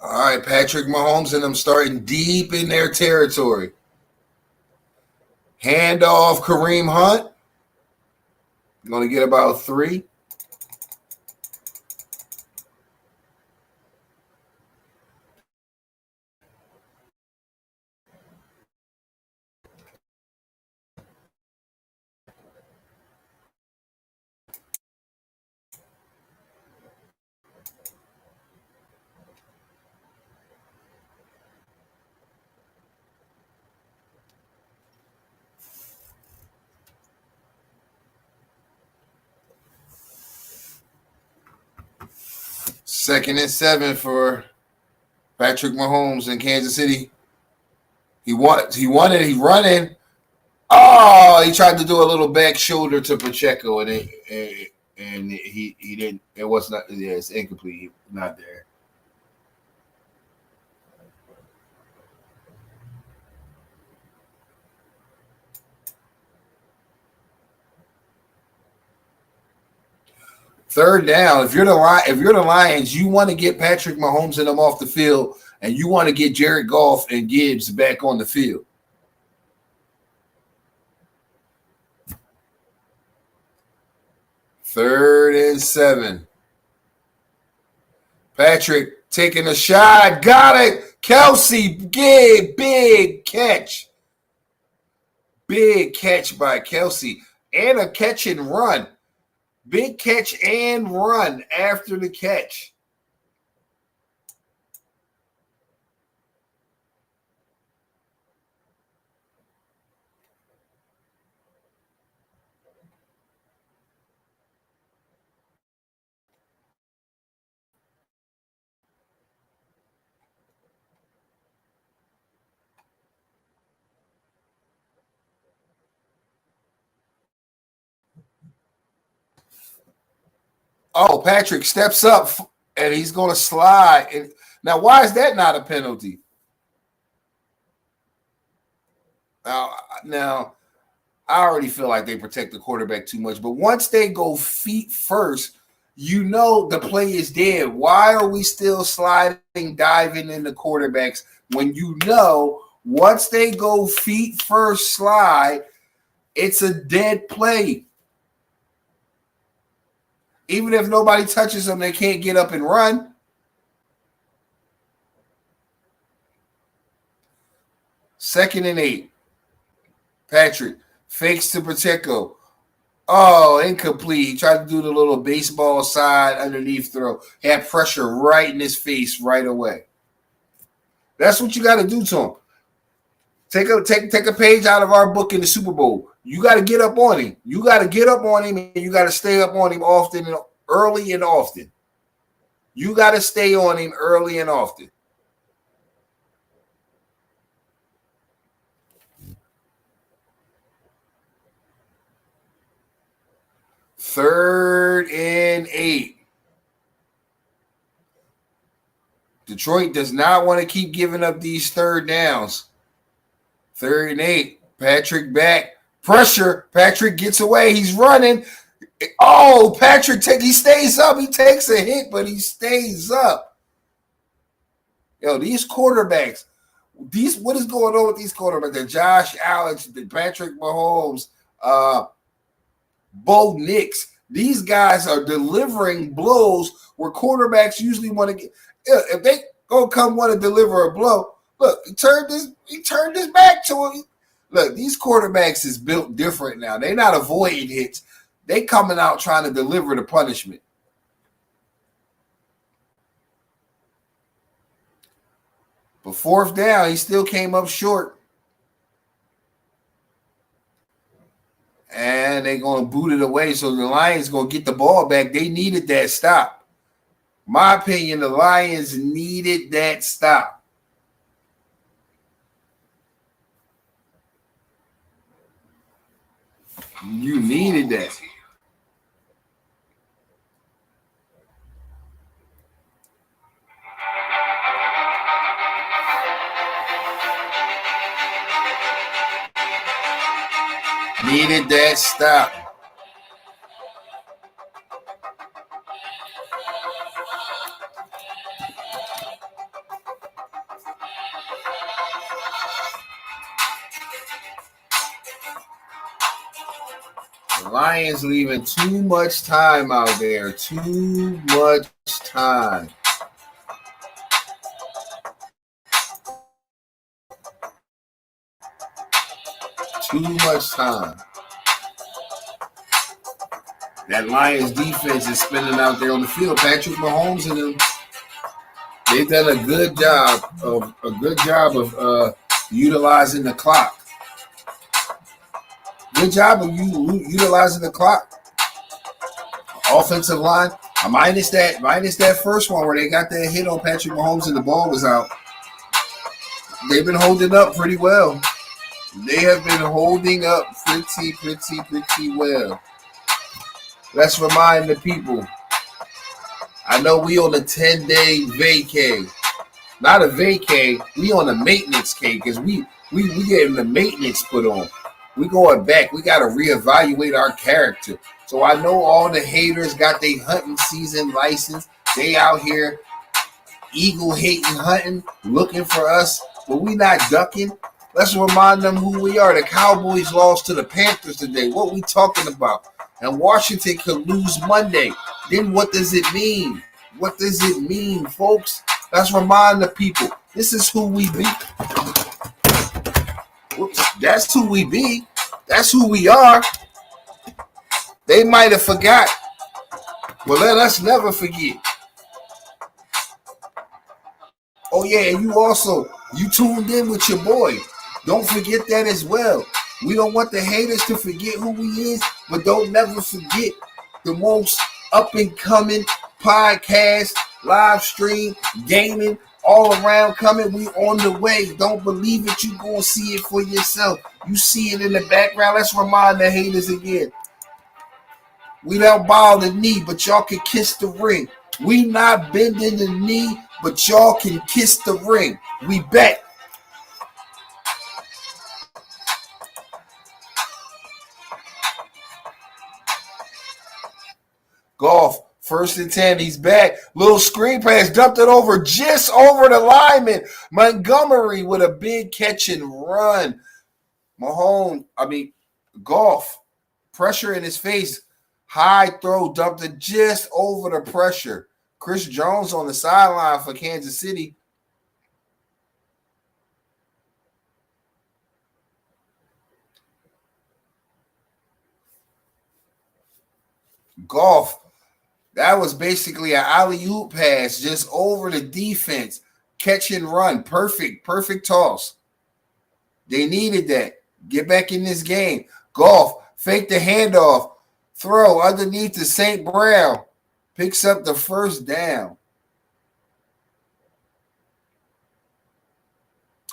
Speaker 1: All right, Patrick Mahomes and them starting deep in their territory. Handoff, Kareem Hunt. Going to get about 3. Second and 7 for Patrick Mahomes in Kansas City. He wanted. He's running. Oh, he tried to do a little back shoulder to Pacheco, and he didn't. It was not. Yeah, it's incomplete. Not there. Third down. If you're the Lions, you want to get Patrick Mahomes and them off the field, and you want to get Jared Goff and Gibbs back on the field. Third and 7. Patrick taking a shot. Got it. Kelce, big catch. Big catch by Kelce. And a catch and run. Big catch and run after the catch. Oh, Patrick steps up and he's going to slide. And now, why is that not a penalty? Now, I already feel like they protect the quarterback too much. But once they go feet first, you know the play is dead. Why are we still sliding, diving in the quarterbacks when you know once they go feet first slide, it's a dead play? Even if nobody touches them, they can't get up and run. Second and 8. Patrick fakes to Pacheco. Oh, incomplete. He tried to do the little baseball side underneath throw. Had pressure right in his face right away. That's what you got to do to him. Take a page out of our book in the Super Bowl. You got to get up on him. You got to get up on him, and you got to stay up on him often and early and often. You got to stay on him early and often. Third and 8. Detroit does not want to keep giving up these third downs. Third and 8. Patrick back. Pressure. Patrick gets away. He's running. Oh, Patrick, he stays up. He takes a hit, but he stays up. Yo, these quarterbacks, what is going on with these quarterbacks? The Josh Allen, the Patrick Mahomes, Bo Nix. These guys are delivering blows where quarterbacks usually want to get. If they gonna come want to deliver a blow, look, he turned his back to him. Look, these quarterbacks is built different now. They're not avoiding hits. They coming out trying to deliver the punishment. But fourth down, he still came up short. And they're going to boot it away. So the Lions going to get the ball back. They needed that stop. My opinion, the Lions needed that stop. You needed that. Needed that stop. The Lions leaving too much time out there. Too much time. Too much time. That Lions defense is spinning out there on the field. Patrick Mahomes and them, they've done a good job of utilizing the clock. Good job of utilizing the clock. Offensive line, minus that first one where they got that hit on Patrick Mahomes and the ball was out. They've been holding up pretty well. They have been holding up pretty well. Let's remind the people. I know we on a 10-day vacay. Not a vacay, we on a maintenance K because we getting the maintenance put on. We going back. We got to reevaluate our character. So I know all the haters got their hunting season license. They out here eagle hating hunting, looking for us, but we not ducking. Let's remind them who we are. The Cowboys lost to the Panthers today. What we talking about? And Washington could lose Monday. Then what does it mean? What does it mean, folks? Let's remind the people. This is who we be. Whoops, that's who we be. That's who we are. They might have forgot. Well, let us never forget. Oh, yeah, and you tuned in with your boy. Don't forget that as well. We don't want the haters to forget who he is, but don't never forget the most up-and-coming podcast, live stream, gaming, all around coming. We on the way. Don't believe it. You going to see it for yourself. You see it in the background. Let's remind the haters again. We don't bow the knee, but y'all can kiss the ring. We not bending the knee, but y'all can kiss the ring. We back. Golf, 1st and 10. He's back. Little screen pass, dumped it over, just over the lineman. Montgomery with a big catch and run. Golf, pressure in his face. High throw, dumped it just over the pressure. Chris Jones on the sideline for Kansas City. Golf. That was basically an alley-oop pass just over the defense. Catch and run. Perfect toss. They needed that. Get back in this game. Golf. Fake the handoff. Throw underneath to St. Brown. Picks up the first down.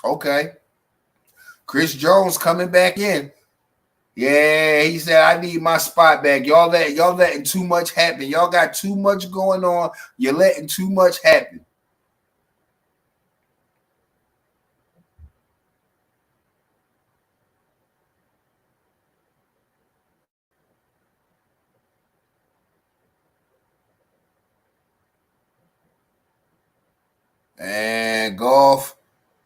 Speaker 1: Okay. Chris Jones coming back in. Yeah, he said, I need my spot back. Y'all letting too much happen. Y'all got too much going on. You're letting too much happen. And Golf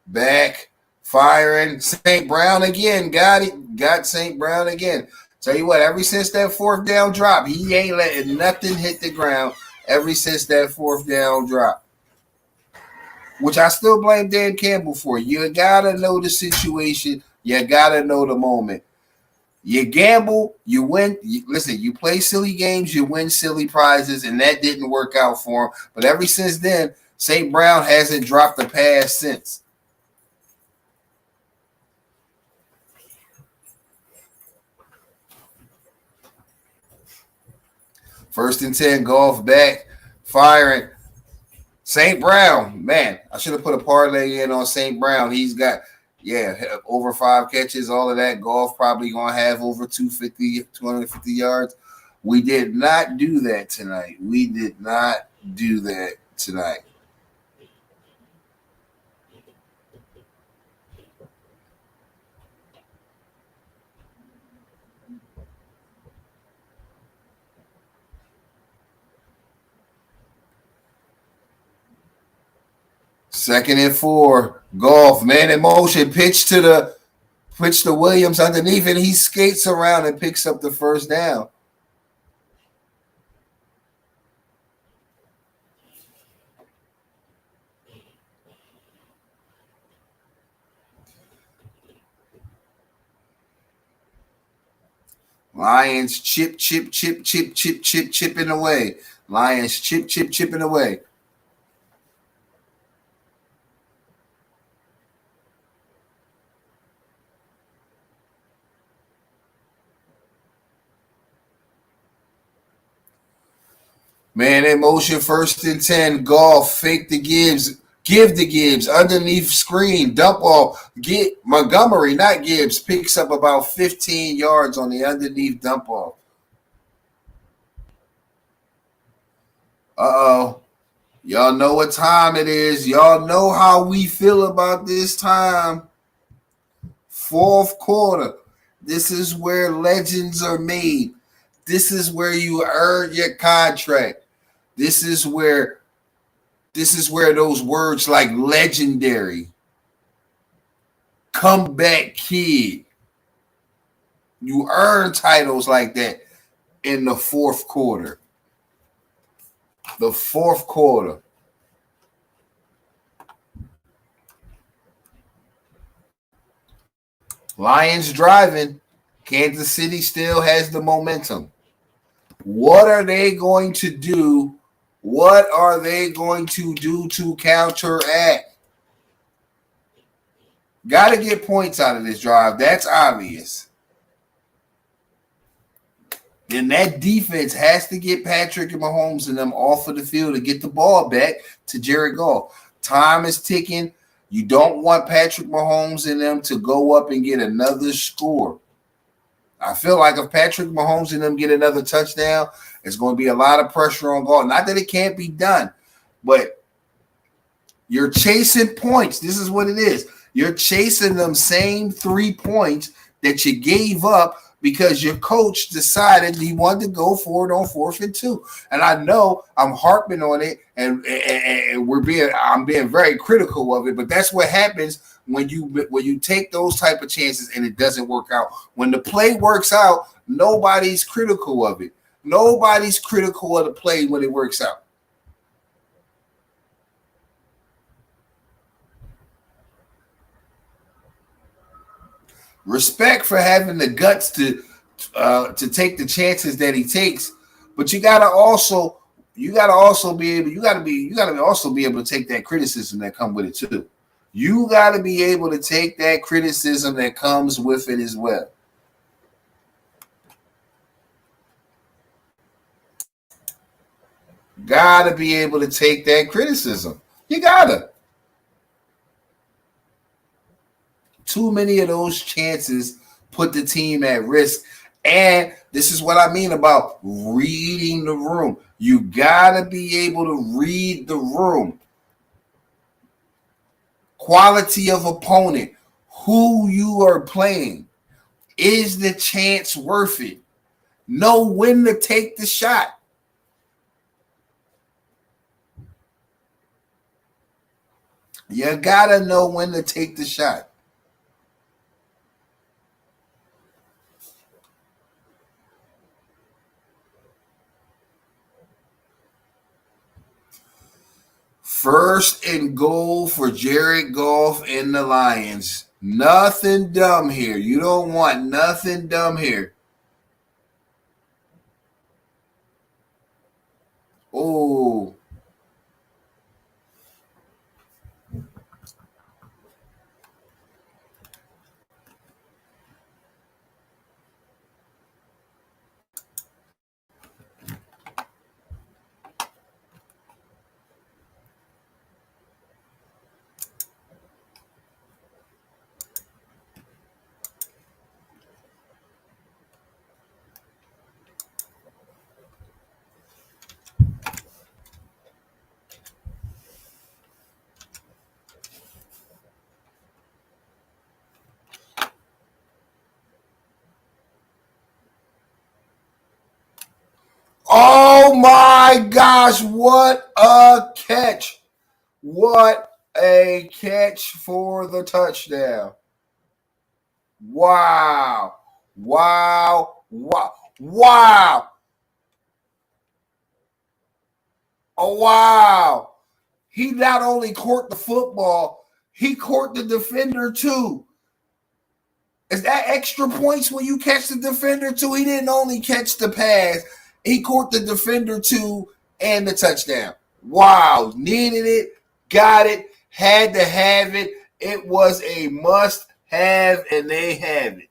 Speaker 1: back. Firing. St. Brown again. Got it. Got St. Brown again. Tell you what, ever since that 4th down drop, he ain't letting nothing hit the ground ever since that 4th down drop. Which I still blame Dan Campbell for. You got to know the situation. You got to know the moment. You gamble, you win. Listen, you play silly games, you win silly prizes, and that didn't work out for him. But ever since then, St. Brown hasn't dropped a pass since. First and 10, Golf back, firing. St. Brown, man, I should have put a parlay in on St. Brown. He's got, over 5 catches, all of that. Golf probably going to have over 250 yards. We did not do that tonight. Second and 4, Golf, man in motion, pitch to Puts the Williams underneath and he skates around and picks up the first down. Lions chipping away. Lions chipping away. Man in motion, 1st and 10. Goff, fake the Gibbs. Give the Gibbs. Underneath screen. Dump off. Get Montgomery, not Gibbs, picks up about 15 yards on the underneath dump off. Uh-oh. Y'all know what time it is. Y'all know how we feel about this time. 4th quarter. This is where legends are made. This is where you earn your contract. This is where those words like legendary, comeback kid, you earn titles like that in the 4th quarter. The 4th quarter. Lions driving. Kansas City still has the momentum. What are they going to do? What are they going to do to counteract? Got to get points out of this drive. That's obvious. Then that defense has to get Patrick and Mahomes and them off of the field to get the ball back to Jared Goff. Time is ticking. You don't want Patrick Mahomes and them to go up and get another score. I feel like if Patrick Mahomes and them get another touchdown, it's going to be a lot of pressure on Goff. Not that it can't be done, but you're chasing points. This is what it is. You're chasing them same 3 points that you gave up because your coach decided he wanted to go for it on 4th and 2. And I know I'm harping on it, and I'm being very critical of it, but that's what happens when you take those type of chances and it doesn't work out. When the play works out, nobody's critical of it. Nobody's critical of the play when it works out. Respect for having the guts to take the chances that he takes, but you gotta also be able to take that criticism that comes with it too. You gotta be able to take that criticism that comes with it as well. Gotta be able to take that criticism. You gotta. Too many of those chances put the team at risk. And this is what I mean about reading the room. You got to be able to read the room. Quality of opponent, who you are playing. Is the chance worth it? Know when to take the shot. You got to know when to take the shot. First and goal for Jared Goff and the Lions. Nothing dumb here. You don't want nothing dumb here. Oh. Oh my gosh, what a catch. What a catch for the touchdown. Wow. Wow. Wow. Wow. Oh, wow. He not only caught the football, he caught the defender too. Is that extra points when you catch the defender too? He didn't only catch the pass, he caught the defender too and the touchdown. Wow. Needed it, got it, had to have it. It was a must have, and they have it.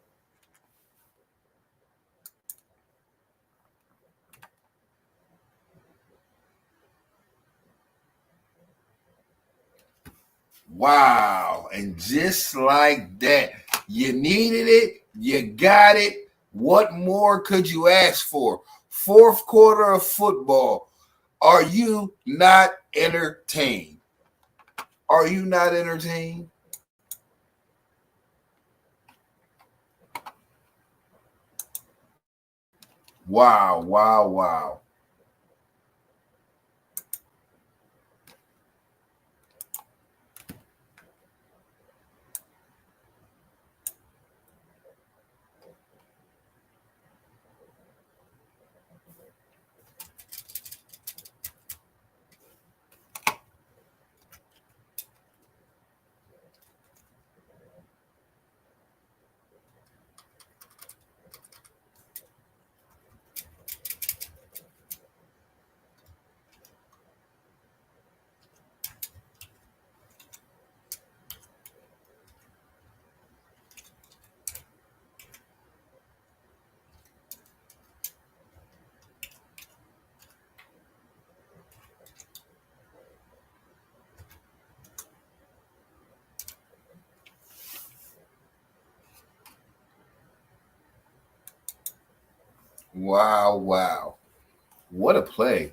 Speaker 1: Wow. And just like that, you needed it, you got it. What more could you ask for? Fourth quarter of football. Are you not entertained? Are you not entertained? Wow, wow, wow. Wow, wow. What a play.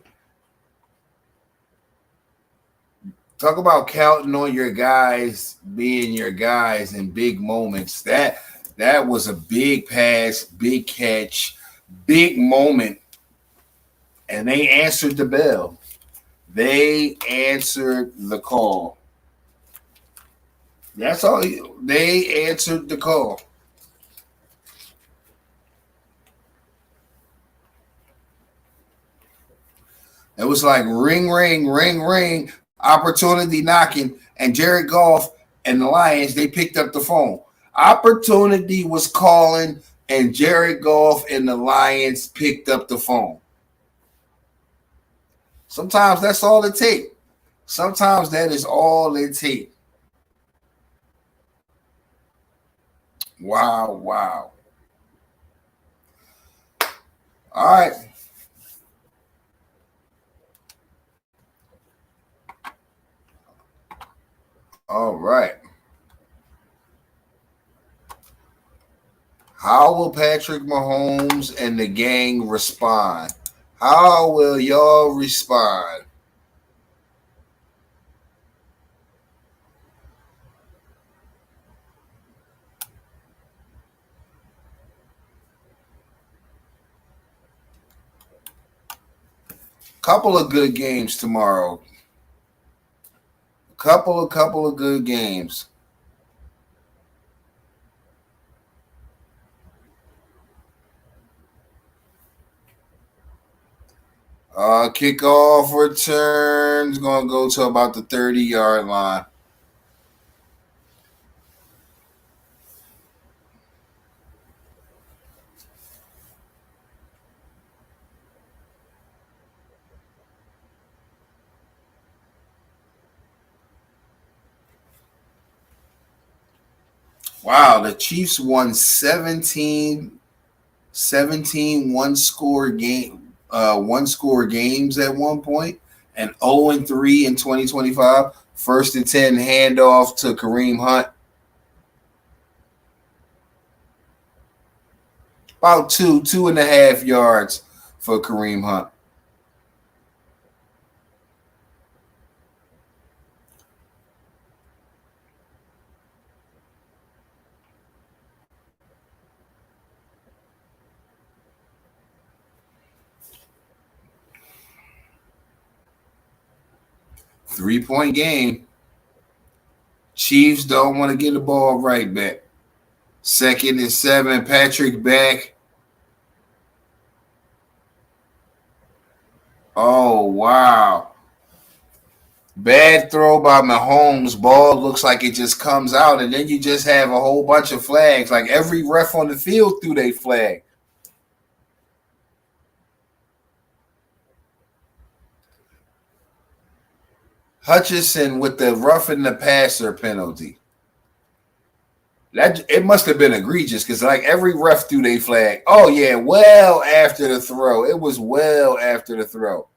Speaker 1: Talk about counting on your guys being your guys in big moments. That was a big pass, big catch, big moment, and they answered the bell. They answered the call. That's all. They answered the call. It was like ring, ring, ring, ring, opportunity knocking, and Jared Goff and the Lions, they picked up the phone. Opportunity was calling, and Jared Goff and the Lions picked up the phone. Sometimes that's all it takes. Sometimes that is all it takes. Wow, wow. All right. All right. How will Patrick Mahomes and the gang respond? How will y'all respond? Couple of good games tomorrow. Couple of good games. Kickoff returns gonna go to about the 30-yard line. Wow, the Chiefs won 17 one score games at one point, and 0-3 in 2025. First and 10 handoff to Kareem Hunt. About 2.5 yards for Kareem Hunt. 3-point game. Chiefs don't want to get the ball right back. 2nd and 7. Patrick back. Oh, wow. Bad throw by Mahomes. Ball looks like it just comes out, and then you just have a whole bunch of flags. Like every ref on the field threw their flag. Hutchinson with the roughing the passer penalty. That it must have been egregious because like every ref threw their flag. Oh yeah, well after the throw. It was well after the throw.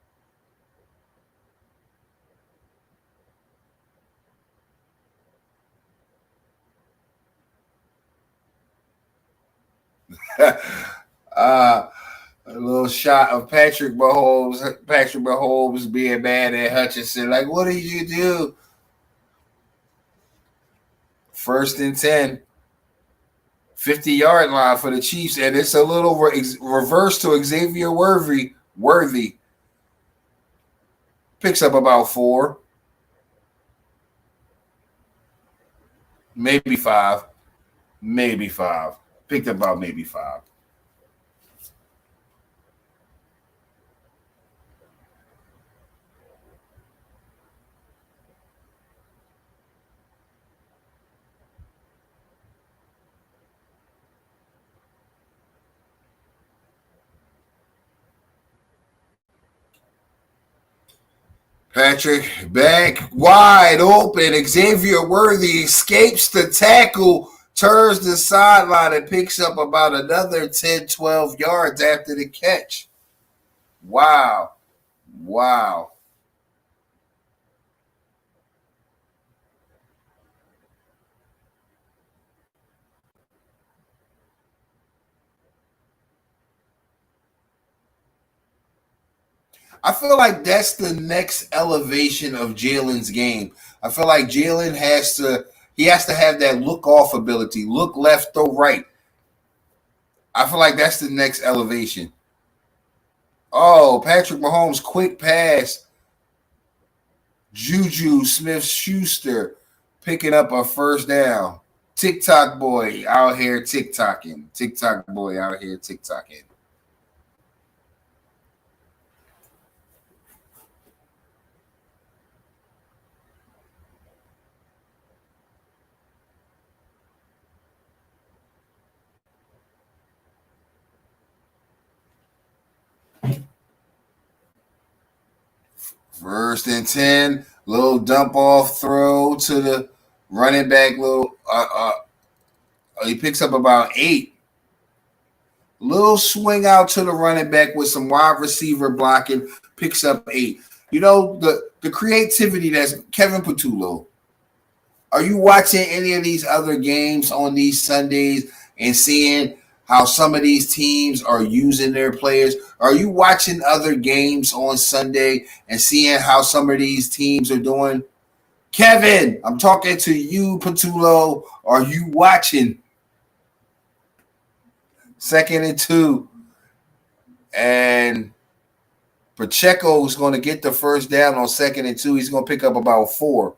Speaker 1: A little shot of Patrick Mahomes. Patrick Mahomes being mad at Hutchinson. Like, what did you do? 1st and 10. 50-yard line for the Chiefs, and it's a little reverse to Xavier Worthy. Picks up about 4. Maybe 5. Maybe 5. Picked up about maybe 5. Patrick back wide open. Xavier Worthy escapes the tackle, turns the sideline, and picks up about another 10, 12 yards after the catch. Wow. Wow. I feel like that's the next elevation of Jalen's game. I feel like Jalen has to have that look off ability, look left or right. I feel like that's the next elevation. Oh, Patrick Mahomes, quick pass. Juju Smith Schuster picking up a first down. TikTok boy out here TikToking. TikTok boy out here TikToking. First and 10, little dump off throw to the running back. He picks up about 8. Little swing out to the running back with some wide receiver blocking, picks up 8. You know, the creativity that's Kevin Patullo. Are you watching any of these other games on these Sundays and seeing how some of these teams are using their players? Are you watching other games on Sunday and seeing how some of these teams are doing? Kevin, I'm talking to you, Patullo. Are you watching? 2nd and 2. And Pacheco is going to get the first down on 2nd and 2. He's going to pick up about 4.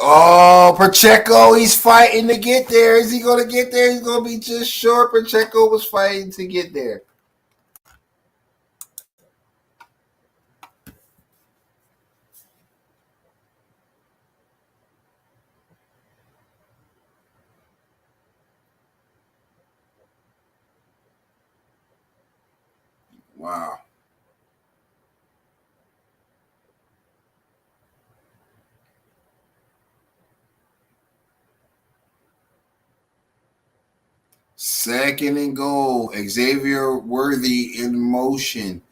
Speaker 1: Oh, Pacheco, he's fighting to get there. Is he going to get there? He's going to be just short. Pacheco was fighting to get there. Wow. Second and goal. Xavier Worthy in motion.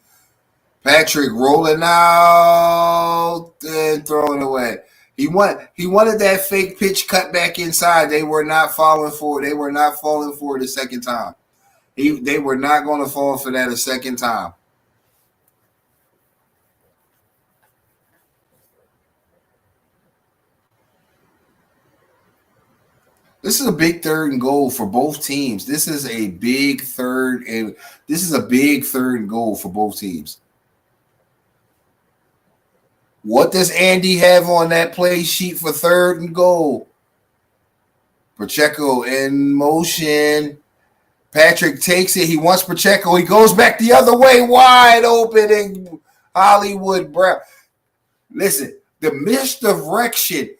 Speaker 1: Patrick rolling out and throwing away. He wanted that fake pitch cut back inside. They were not falling for it. They were not falling for it a second time. They were not going to fall for that a second time. This is a big third and goal for both teams. This is a big third and goal for both teams. What does Andy have on that play sheet for third and goal? Pacheco in motion. Patrick takes it. He wants Pacheco. He goes back the other way, wide open, and Hollywood Brown. Listen, the misdirection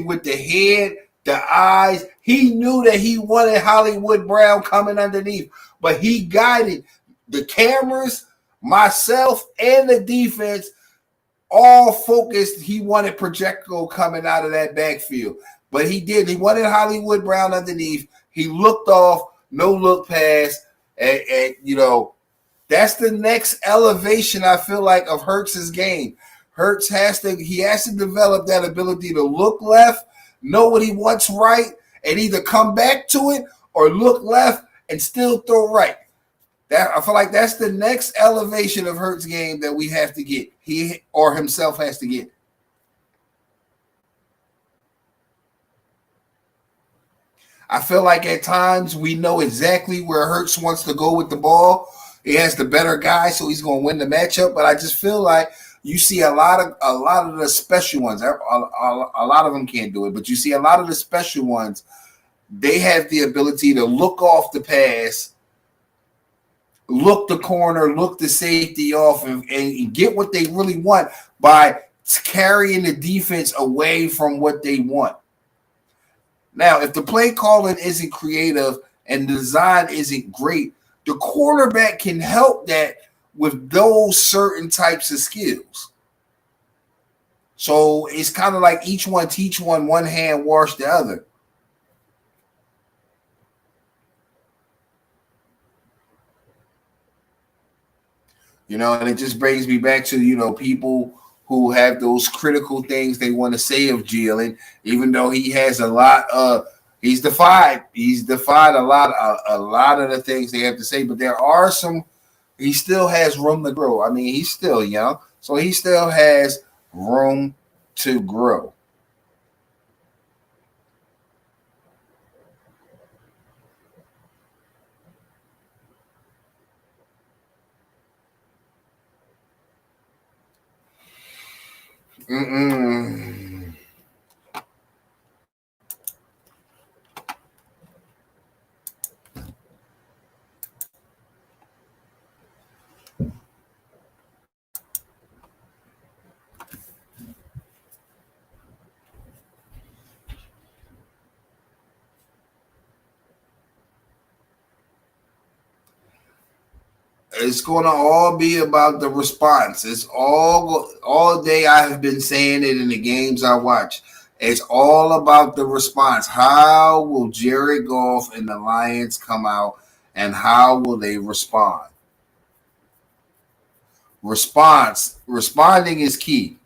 Speaker 1: with the head, the eyes. He knew that he wanted Hollywood Brown coming underneath, but he guided the cameras, myself, and the defense all focused. He wanted Pacheco coming out of that backfield, but he did. He wanted Hollywood Brown underneath. He looked off, no look pass, and that's the next elevation, I feel like, of Hurts's game. Hurts has to develop that ability to look left, know what he wants right, and either come back to it or look left and still throw right. That I feel like that's the next elevation of Hurts' game that we have to get. He or himself has to get. I feel like at times we know exactly where Hurts wants to go with the ball. He has the better guy, so he's going to win the matchup. But I just feel like you see a lot of the special ones. A lot of them can't do it, but you see a lot of the special ones. They have the ability to look off the pass, look the corner, look the safety off, and get what they really want by carrying the defense away from what they want. Now, if the play calling isn't creative and the design isn't great, the quarterback can help that with those certain types of skills. So it's kind of like each one teach one hand wash the other. And it just brings me back to, people who have those critical things they want to say of Jalen, even though he has a lot of he's defied a lot of the things they have to say, but there are some he still has room to grow. I mean, he's still young, so he still has room to grow. Mm-mm. It's going to all be about the response. It's all day. I have been saying it in the games I watch. It's all about the response. How will Jared Goff and the Lions come out, and how will they respond? Responding is key.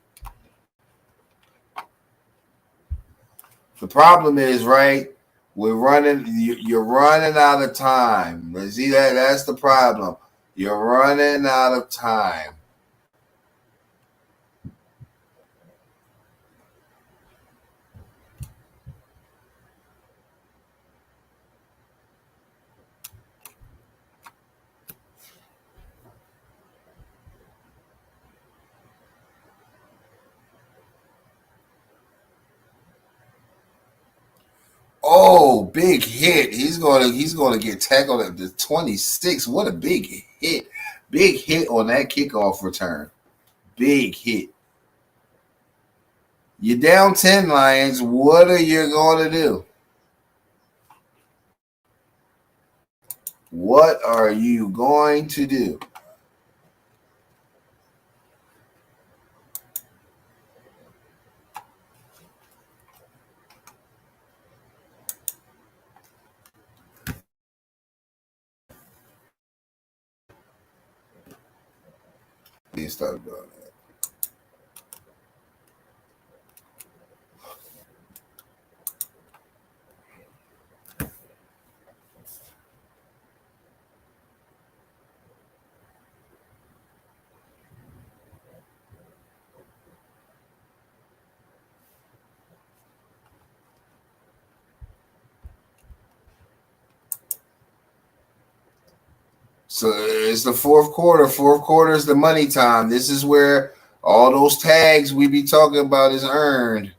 Speaker 1: The problem is, right? You're running out of time. See that? That's the problem. You're running out of time. Oh, big hit. He's gonna get tackled at the 26. What a big hit. Big hit on that kickoff return. Big hit. You're down 10, Lions. What are you going to do? What are you going to do? Please start doing that. So it's the fourth quarter. Fourth quarter is the money time. This is where all those tags we be talking about is earned.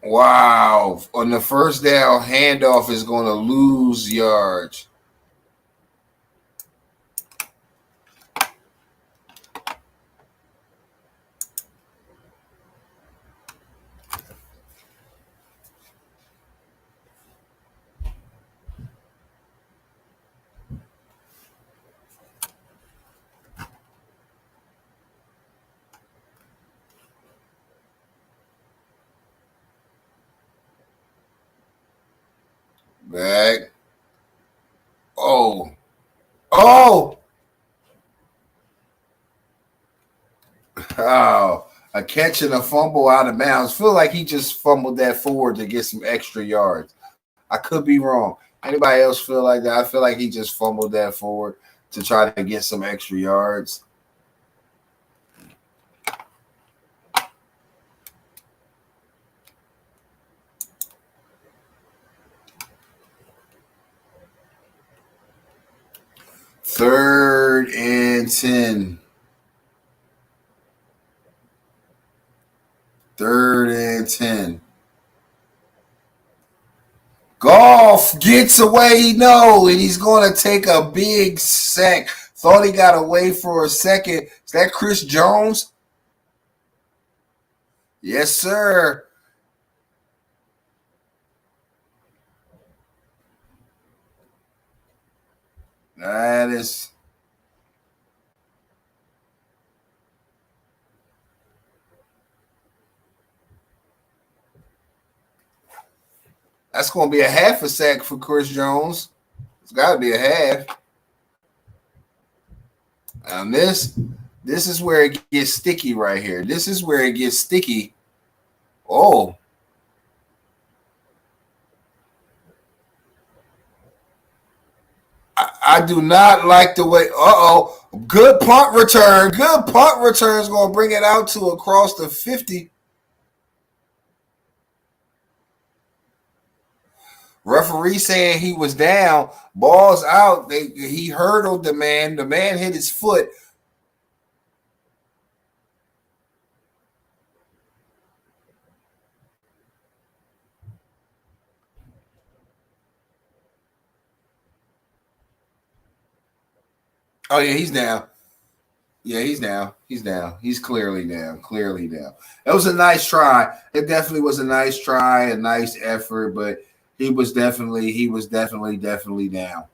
Speaker 1: Wow. On the first down, handoff is going to lose yards. Back. Oh. Oh. Oh. A catch and a fumble out of bounds. Feel like he just fumbled that forward to get some extra yards. I could be wrong. Anybody else feel like that? I feel like he just fumbled that forward to try to get some extra yards. Third and 10. Third and 10. Goff gets away, no, and he's going to take a big sack. Thought he got away for a second. Is that Chris Jones? Yes, sir. That is. That's going to be a half a sack for Chris Jones. It's got to be a half. And this is where it gets sticky right here. This is where it gets sticky. Oh. I do not like the way. Uh-oh. Good punt return. Good punt return is going to bring it out to across the 50. Referee saying he was down. Ball's out. He hurdled the man. The man hit his foot. Oh, yeah, he's down. Yeah, he's down. He's down. He's clearly down. Clearly down. It was a nice try. It definitely was a nice try, a nice effort, but he was definitely down. He was definitely down.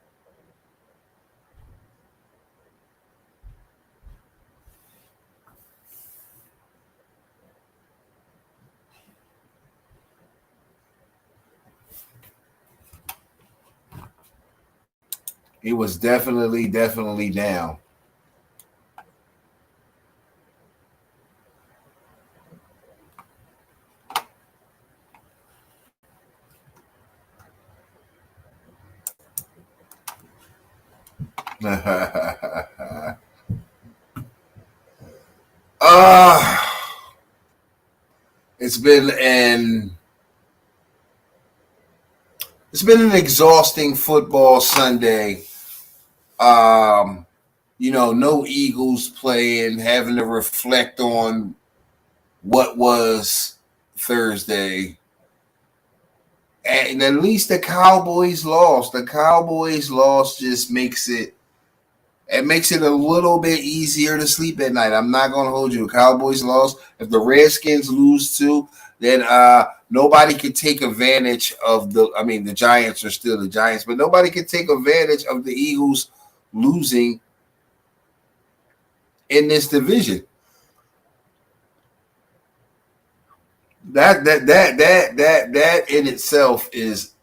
Speaker 1: It's been an exhausting football Sunday. No Eagles playing, having to reflect on what was Thursday. And at least the Cowboys lost. The Cowboys loss just makes it a little bit easier to sleep at night. I'm not gonna hold you. Cowboys lost. If the Redskins lose too, then nobody can take advantage of the Giants are still the Giants, but nobody can take advantage of the Eagles losing in this division. That in itself is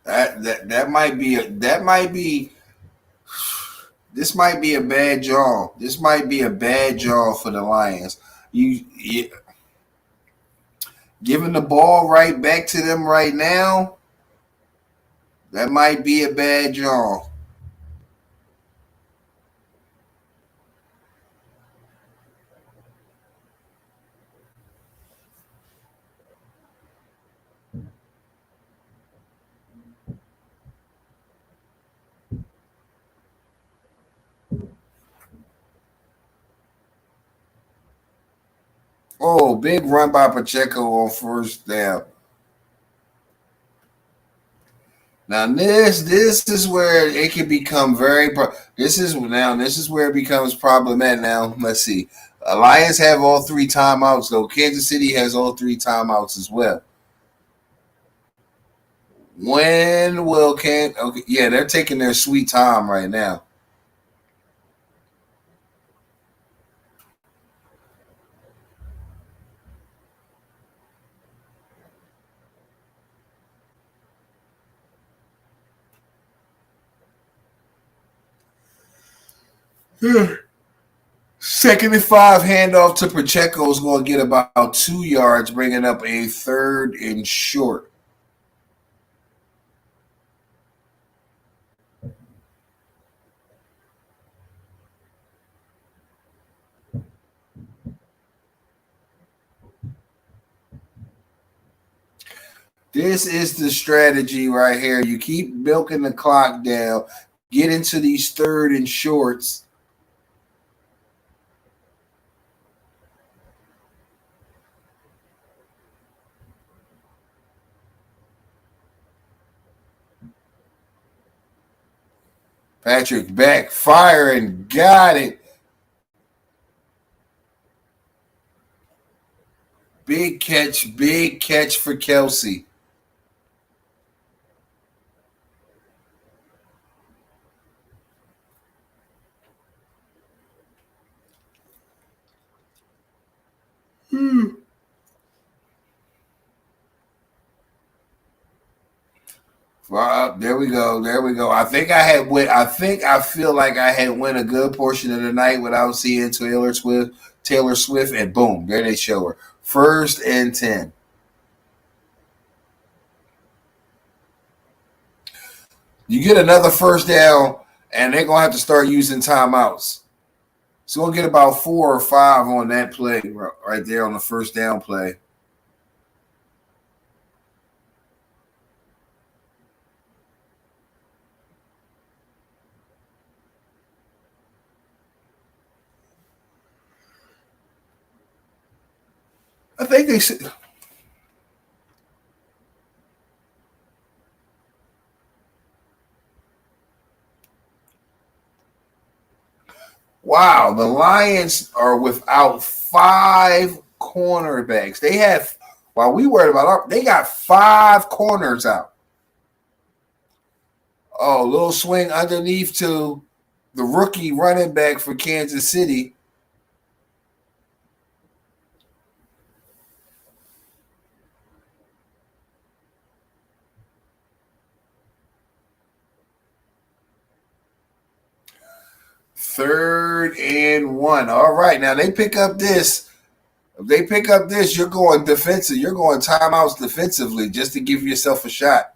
Speaker 1: that might be This might be a bad draw. This might be a bad draw for the Lions. You giving the ball right back to them right now. That might be a bad draw. Oh, big run by Pacheco on first down. Now this is where it can become this is where it becomes problematic. Now let's see. Lions have all three timeouts though. Kansas City has all three timeouts as well. When will okay, yeah, they're taking their sweet time right now. Second and 5 handoff to Pacheco is going to get about 2 yards, bringing up a third and short. This is the strategy right here. You keep milking the clock down, get into these third and shorts. Patrick backfiring, got it. Big catch for Kelce. There we go. I feel like I had went a good portion of the night without seeing Taylor Swift, and boom, there they show her. 1st and 10. You get another first down, and they're gonna have to start using timeouts. So we'll get about 4 or 5 on that play right there on the first down play. I think they said. Wow, the Lions are without 5 cornerbacks. They have, while we worried about they got 5 corners out. Oh, little swing underneath to the rookie running back for Kansas City. Third and 1. All right, now they pick up this. If they pick up this, you're going defensive. You're going timeouts defensively just to give yourself a shot.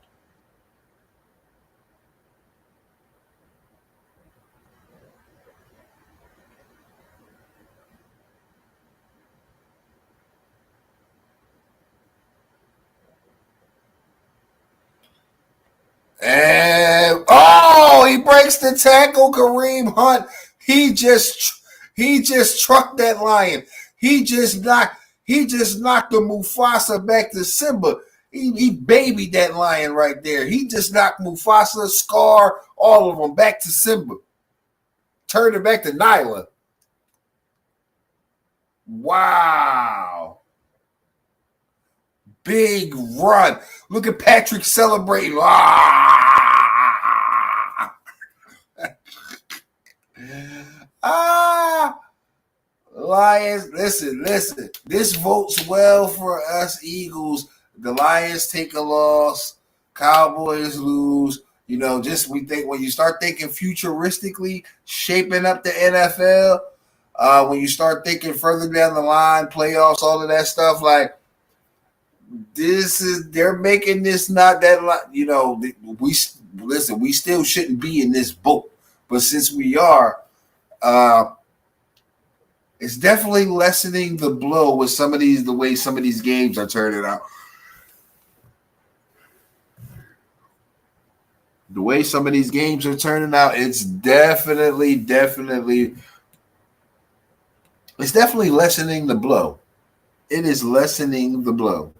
Speaker 1: And he breaks the tackle. Kareem Hunt. He just trucked that Lion. He just knocked the Mufasa back to Simba. He babied that Lion right there. He just knocked Mufasa, Scar, all of them back to Simba. Turned it back to Nyla. Wow. Big run. Look at Patrick celebrating. Lions, listen. This votes well for us Eagles. The Lions take a loss. Cowboys lose. You know, just we think when you start thinking futuristically, shaping up the NFL, when you start thinking further down the line, playoffs, all of that stuff, like this is they're making this not that you know we listen. We still shouldn't be in this boat, but since we are, uh, it's definitely lessening the blow with some of these the way some of these games are turning out. The way some of these games are turning out, it's definitely lessening the blow. It is lessening the blow.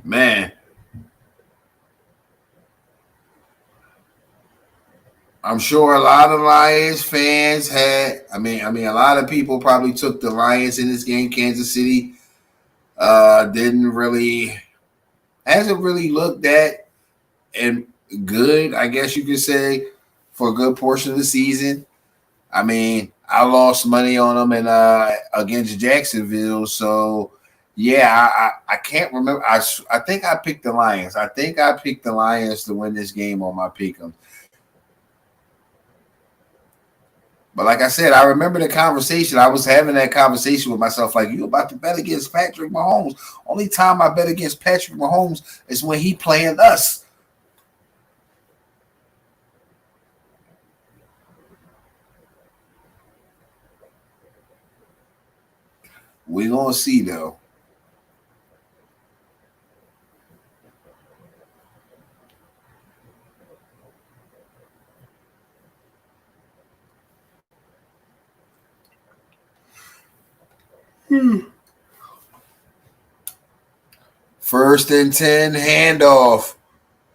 Speaker 1: Man, I'm sure a lot of Lions fans had. I mean, a lot of people probably took the Lions in this game. Kansas City didn't really hasn't really looked that and good. I guess you could say for a good portion of the season. I mean, I lost money on them and against Jacksonville, so yeah, I can't remember. I think I picked the Lions. I think I picked the Lions to win this game on my pick 'em. But like I said, I remember the conversation. I was having that conversation with myself, like, you about to bet against Patrick Mahomes. Only time I bet against Patrick Mahomes is when he playing us. We gonna see though. First and 10 handoff.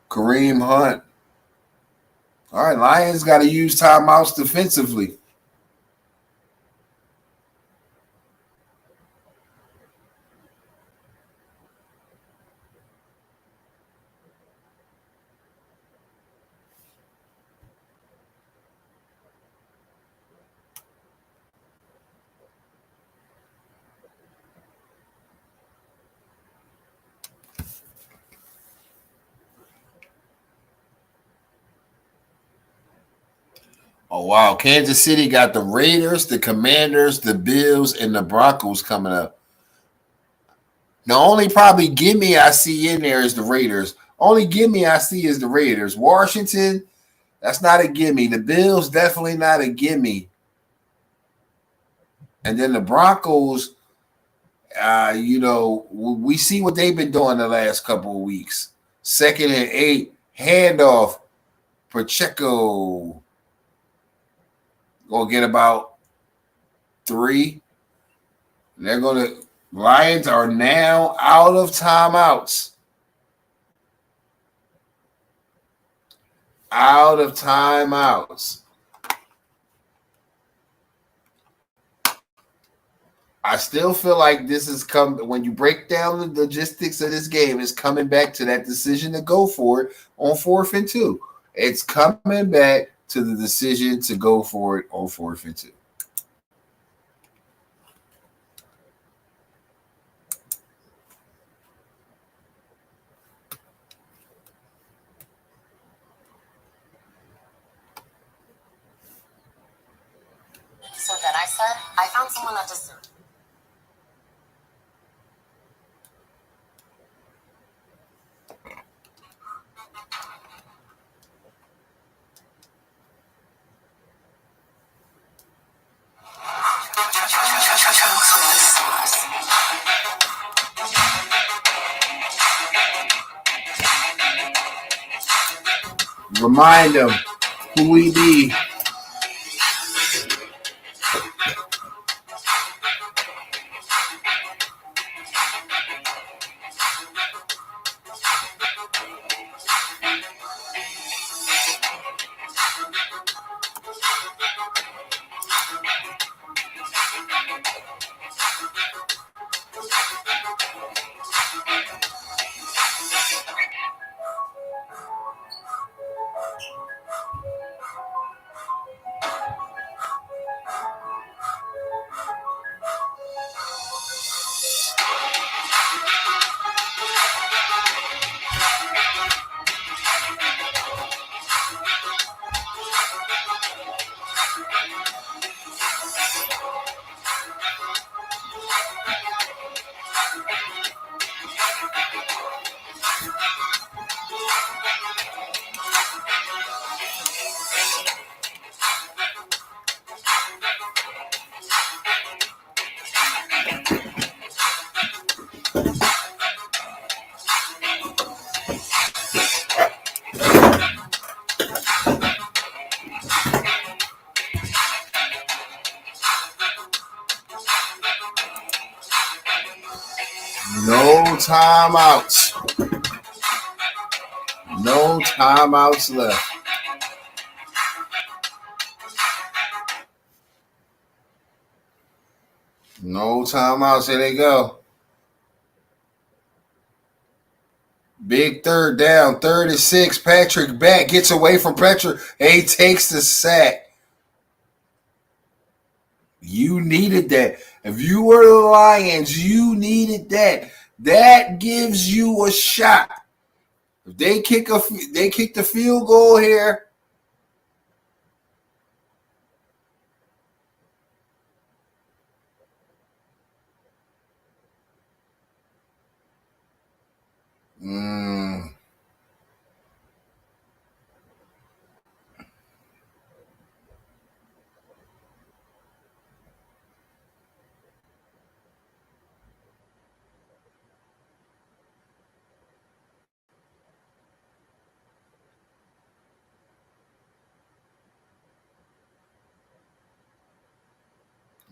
Speaker 1: Kareem Hunt. All right, Lions got to use timeouts defensively. Oh wow, Kansas City got the Raiders, the Commanders, the Bills, and the Broncos coming up. The only probably gimme I see in there is the Raiders. Only gimme I see is the Raiders. Washington, that's not a gimme. The Bills, definitely not a gimme. And then the Broncos, we see what they've been doing the last couple of weeks. Second and 8, handoff, Pacheco. Gonna get about 3. They're gonna Lions are now out of timeouts. Out of timeouts. I still feel like this is when you break down the logistics of this game, it's coming back to that decision to go for it on 4th and 2. It's coming back to the decision to go for it on 4th and 2.
Speaker 2: So then I said, I found someone that just.
Speaker 1: Remind them who we be. No timeouts. No timeouts left. No timeouts. Here they go. Big third down. 36. Patrick back. Gets away from Patrick. He takes the sack. You needed that. If you were the Lions, you needed that. That gives you a shot. If they kick the field goal here.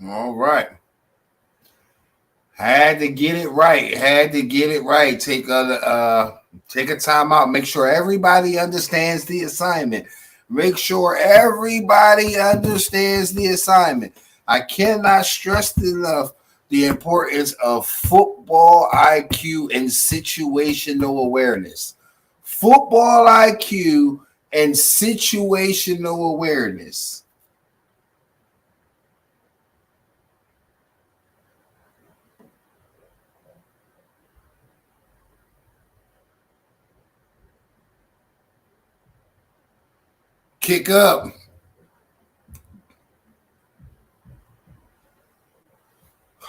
Speaker 1: All right. Had to get it right. Take a timeout. Make sure everybody understands the assignment. I cannot stress enough the importance of football IQ and situational awareness. Football IQ and situational awareness. Kick up.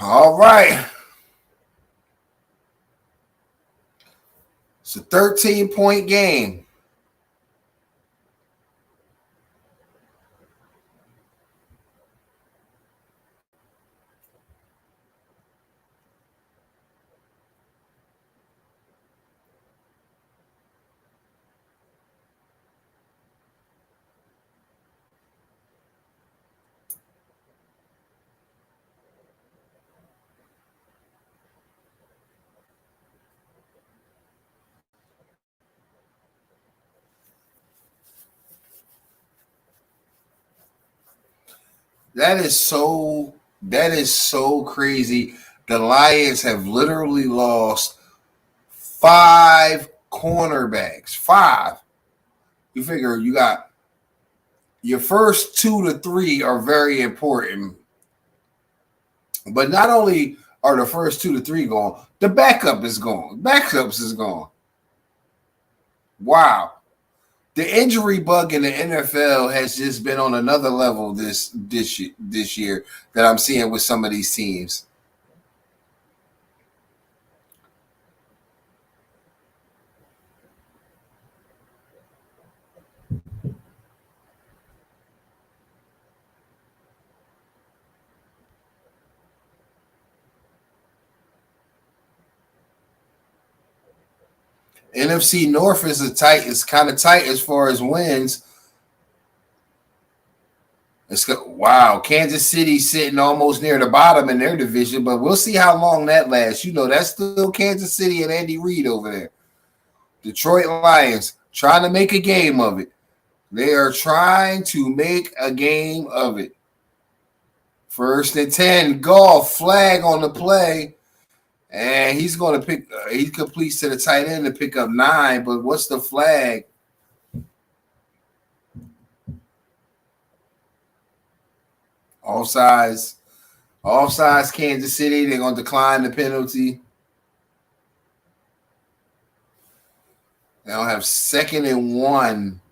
Speaker 1: All right. It's a 13-point game. That is so crazy. The Lions have literally lost 5 cornerbacks. 5. You figure you got your first 2 to 3 are very important. But not only are the first 2 to 3 gone, the backup is gone. Backups is gone. Wow. The injury bug in the NFL has just been on another level this year that I'm seeing with some of these teams. NFC North is kind of tight as far as wins. Wow, Kansas City sitting almost near the bottom in their division, but we'll see how long that lasts. You know, that's still Kansas City and Andy Reid over there. Detroit Lions trying to make a game of it. They are trying to make a game of it. 1st and 10, Goff flag on the play. And he's going to he completes to the tight end to pick up 9, but what's the flag? Offsides, Kansas City. They're going to decline the penalty. They'll have 2nd and 1.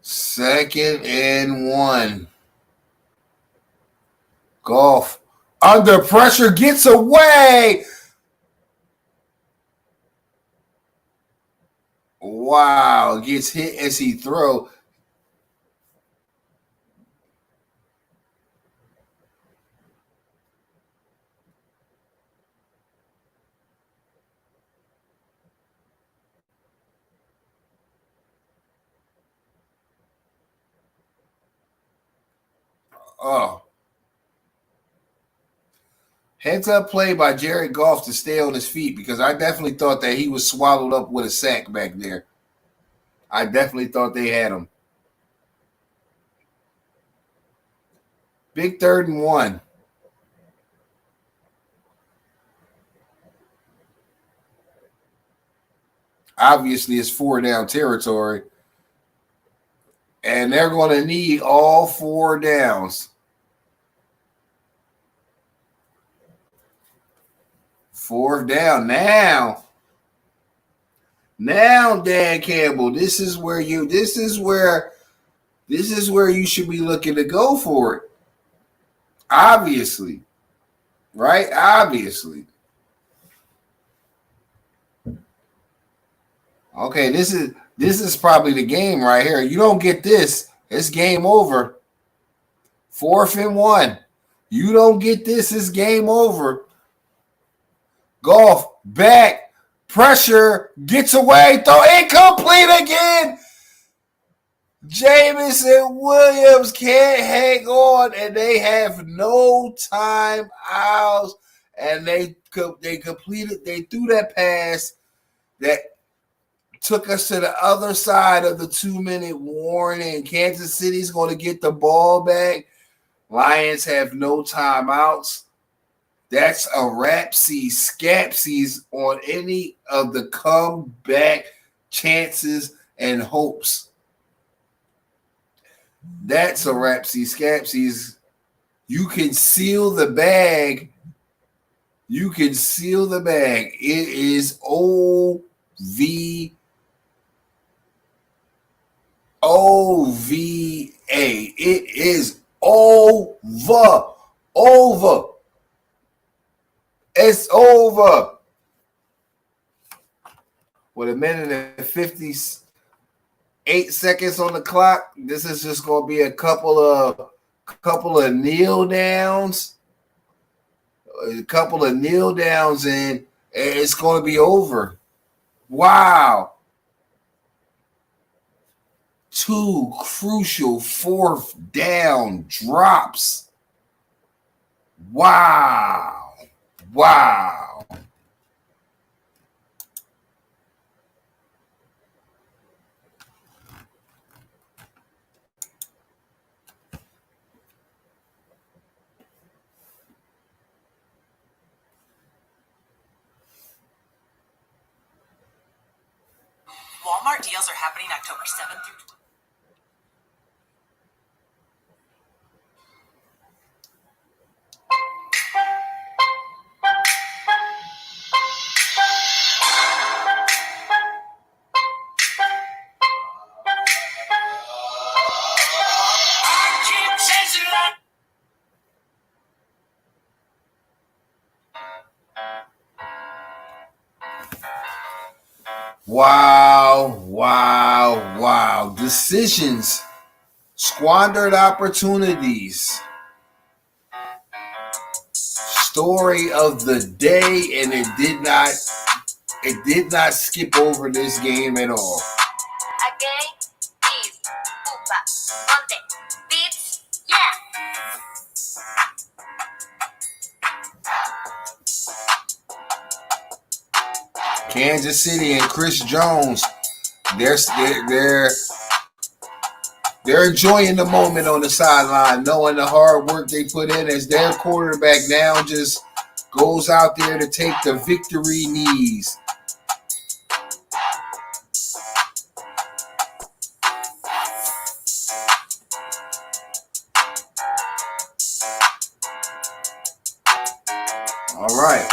Speaker 1: Second and 1. Goff under pressure gets away. Wow, gets hit as he throws. Oh. Heads up play by Jared Goff to stay on his feet because I definitely thought that he was swallowed up with a sack back there. I definitely thought they had him. Big 3rd and 1. Obviously, it's 4 down territory. And they're going to need all 4 downs. 4th down. Now, Dan Campbell, this is where you should be looking to go for it. Obviously. Right? Obviously. Okay, this is probably the game right here. You don't get this, it's game over. 4th and 1. You don't get this, it's game over. Goff back, pressure, gets away, throw incomplete again. Jameson Williams can't hang on, and they have no timeouts. And they threw that pass that took us to the other side of the 2-minute warning. Kansas City's going to get the ball back. Lions have no timeouts. That's a scapsies on any of the comeback chances and hopes. That's a scapsies. You can seal the bag. It is OVA. It is over. It's over. With 1minute and 58 seconds on the clock, this is just going to be a couple of kneel downs. And it's going to be over. Wow. 2 crucial 4th down drops. Wow.
Speaker 2: Walmart deals are happening October 7th through 12th.
Speaker 1: Wow. Decisions. Squandered opportunities. Story of the day, and it did not skip over this game at all.
Speaker 2: Again, is Upa, Monte, Beats, yeah.
Speaker 1: Kansas City and Chris Jones, they're enjoying the moment on the sideline, knowing the hard work they put in as their quarterback now just goes out there to take the victory knees. All right.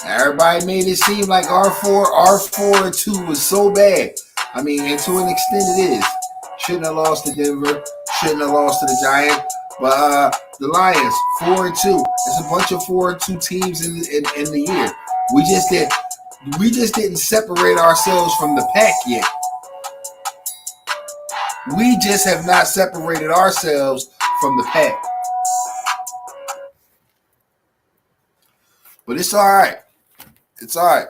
Speaker 1: Everybody made it seem like our 4-2 was so bad. I mean, and to an extent it is. Shouldn't have lost to Denver. Shouldn't have lost to the Giants. But the Lions, 4-2. There's a bunch of 4-2 teams in the year. We just didn't separate ourselves from the pack yet. We just have not separated ourselves from the pack. But it's all right. It's all right.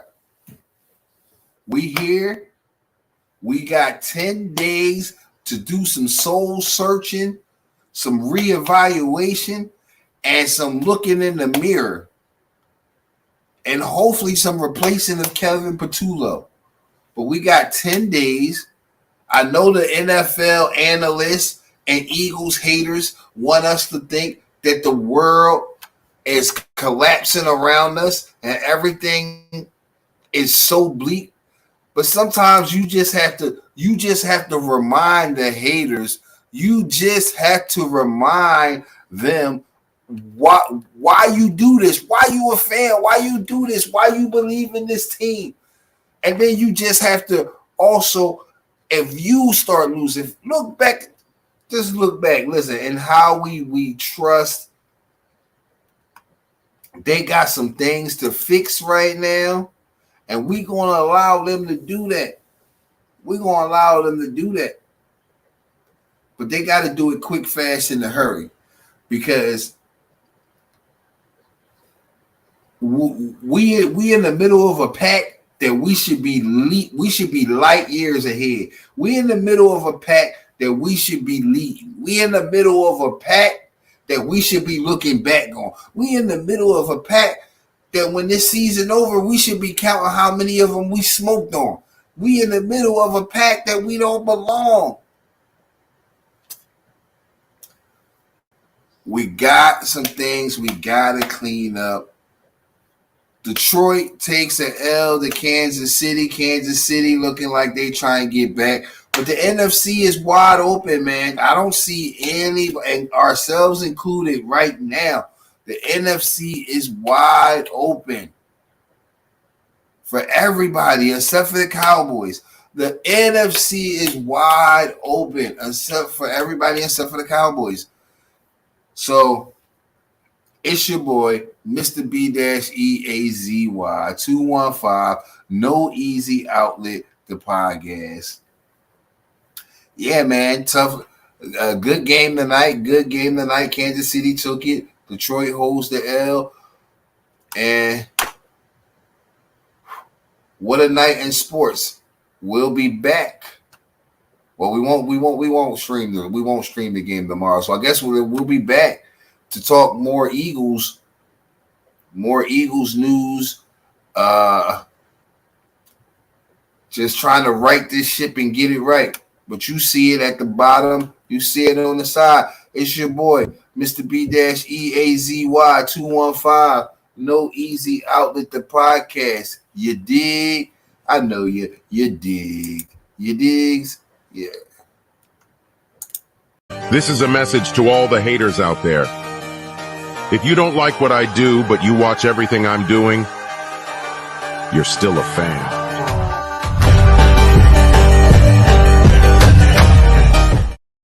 Speaker 1: We here. We got 10 days to do some soul searching, some reevaluation, and some looking in the mirror, and hopefully some replacing of Kevin Patullo. But we got 10 days. I know the NFL analysts and Eagles haters want us to think that the world is collapsing around us and everything is so bleak. But sometimes you just have to remind the haters. You just have to remind them why you do this, why you a fan, why you do this, why you believe in this team. And then you just have to also, if you start losing, look back, listen, and how we trust. They got some things to fix right now, and we're going to allow them to do that. We're going to allow them to do that. But they got to do it quick, fast, in a hurry, because we in the middle of a pack that we should be light years ahead. We in the middle of a pack that we should be leading. We in the middle of a pack that we should be looking back on. We in the middle of a pack that when this season over, we should be counting how many of them we smoked on. We in the middle of a pack that we don't belong. We got some things we got to clean up. Detroit takes an L to Kansas City. Kansas City looking like they try and get back. But the NFC is wide open, man. I don't see any, and ourselves included right now, the NFC is wide open for everybody except for the Cowboys. The NFC is wide open except for everybody except for the Cowboys. So it's your boy, Mr. B-EAZY 215, No Easy Outlet, the podcast. Yeah, man, tough. Good game tonight. Kansas City took it. Detroit holds the L. And what a night in sports. We'll be back. Well, we won't stream the game tomorrow. So I guess we'll be back to talk more Eagles news. Just trying to right this ship and get it right. But you see it at the bottom. You see it on the side. It's your boy, Mr. B-EAZY 215. No Easy Outlet, the podcast. You dig? I know you. You dig. You digs? Yeah.
Speaker 3: This is a message to all the haters out there. If you don't like what I do, but you watch everything I'm doing, you're still a fan.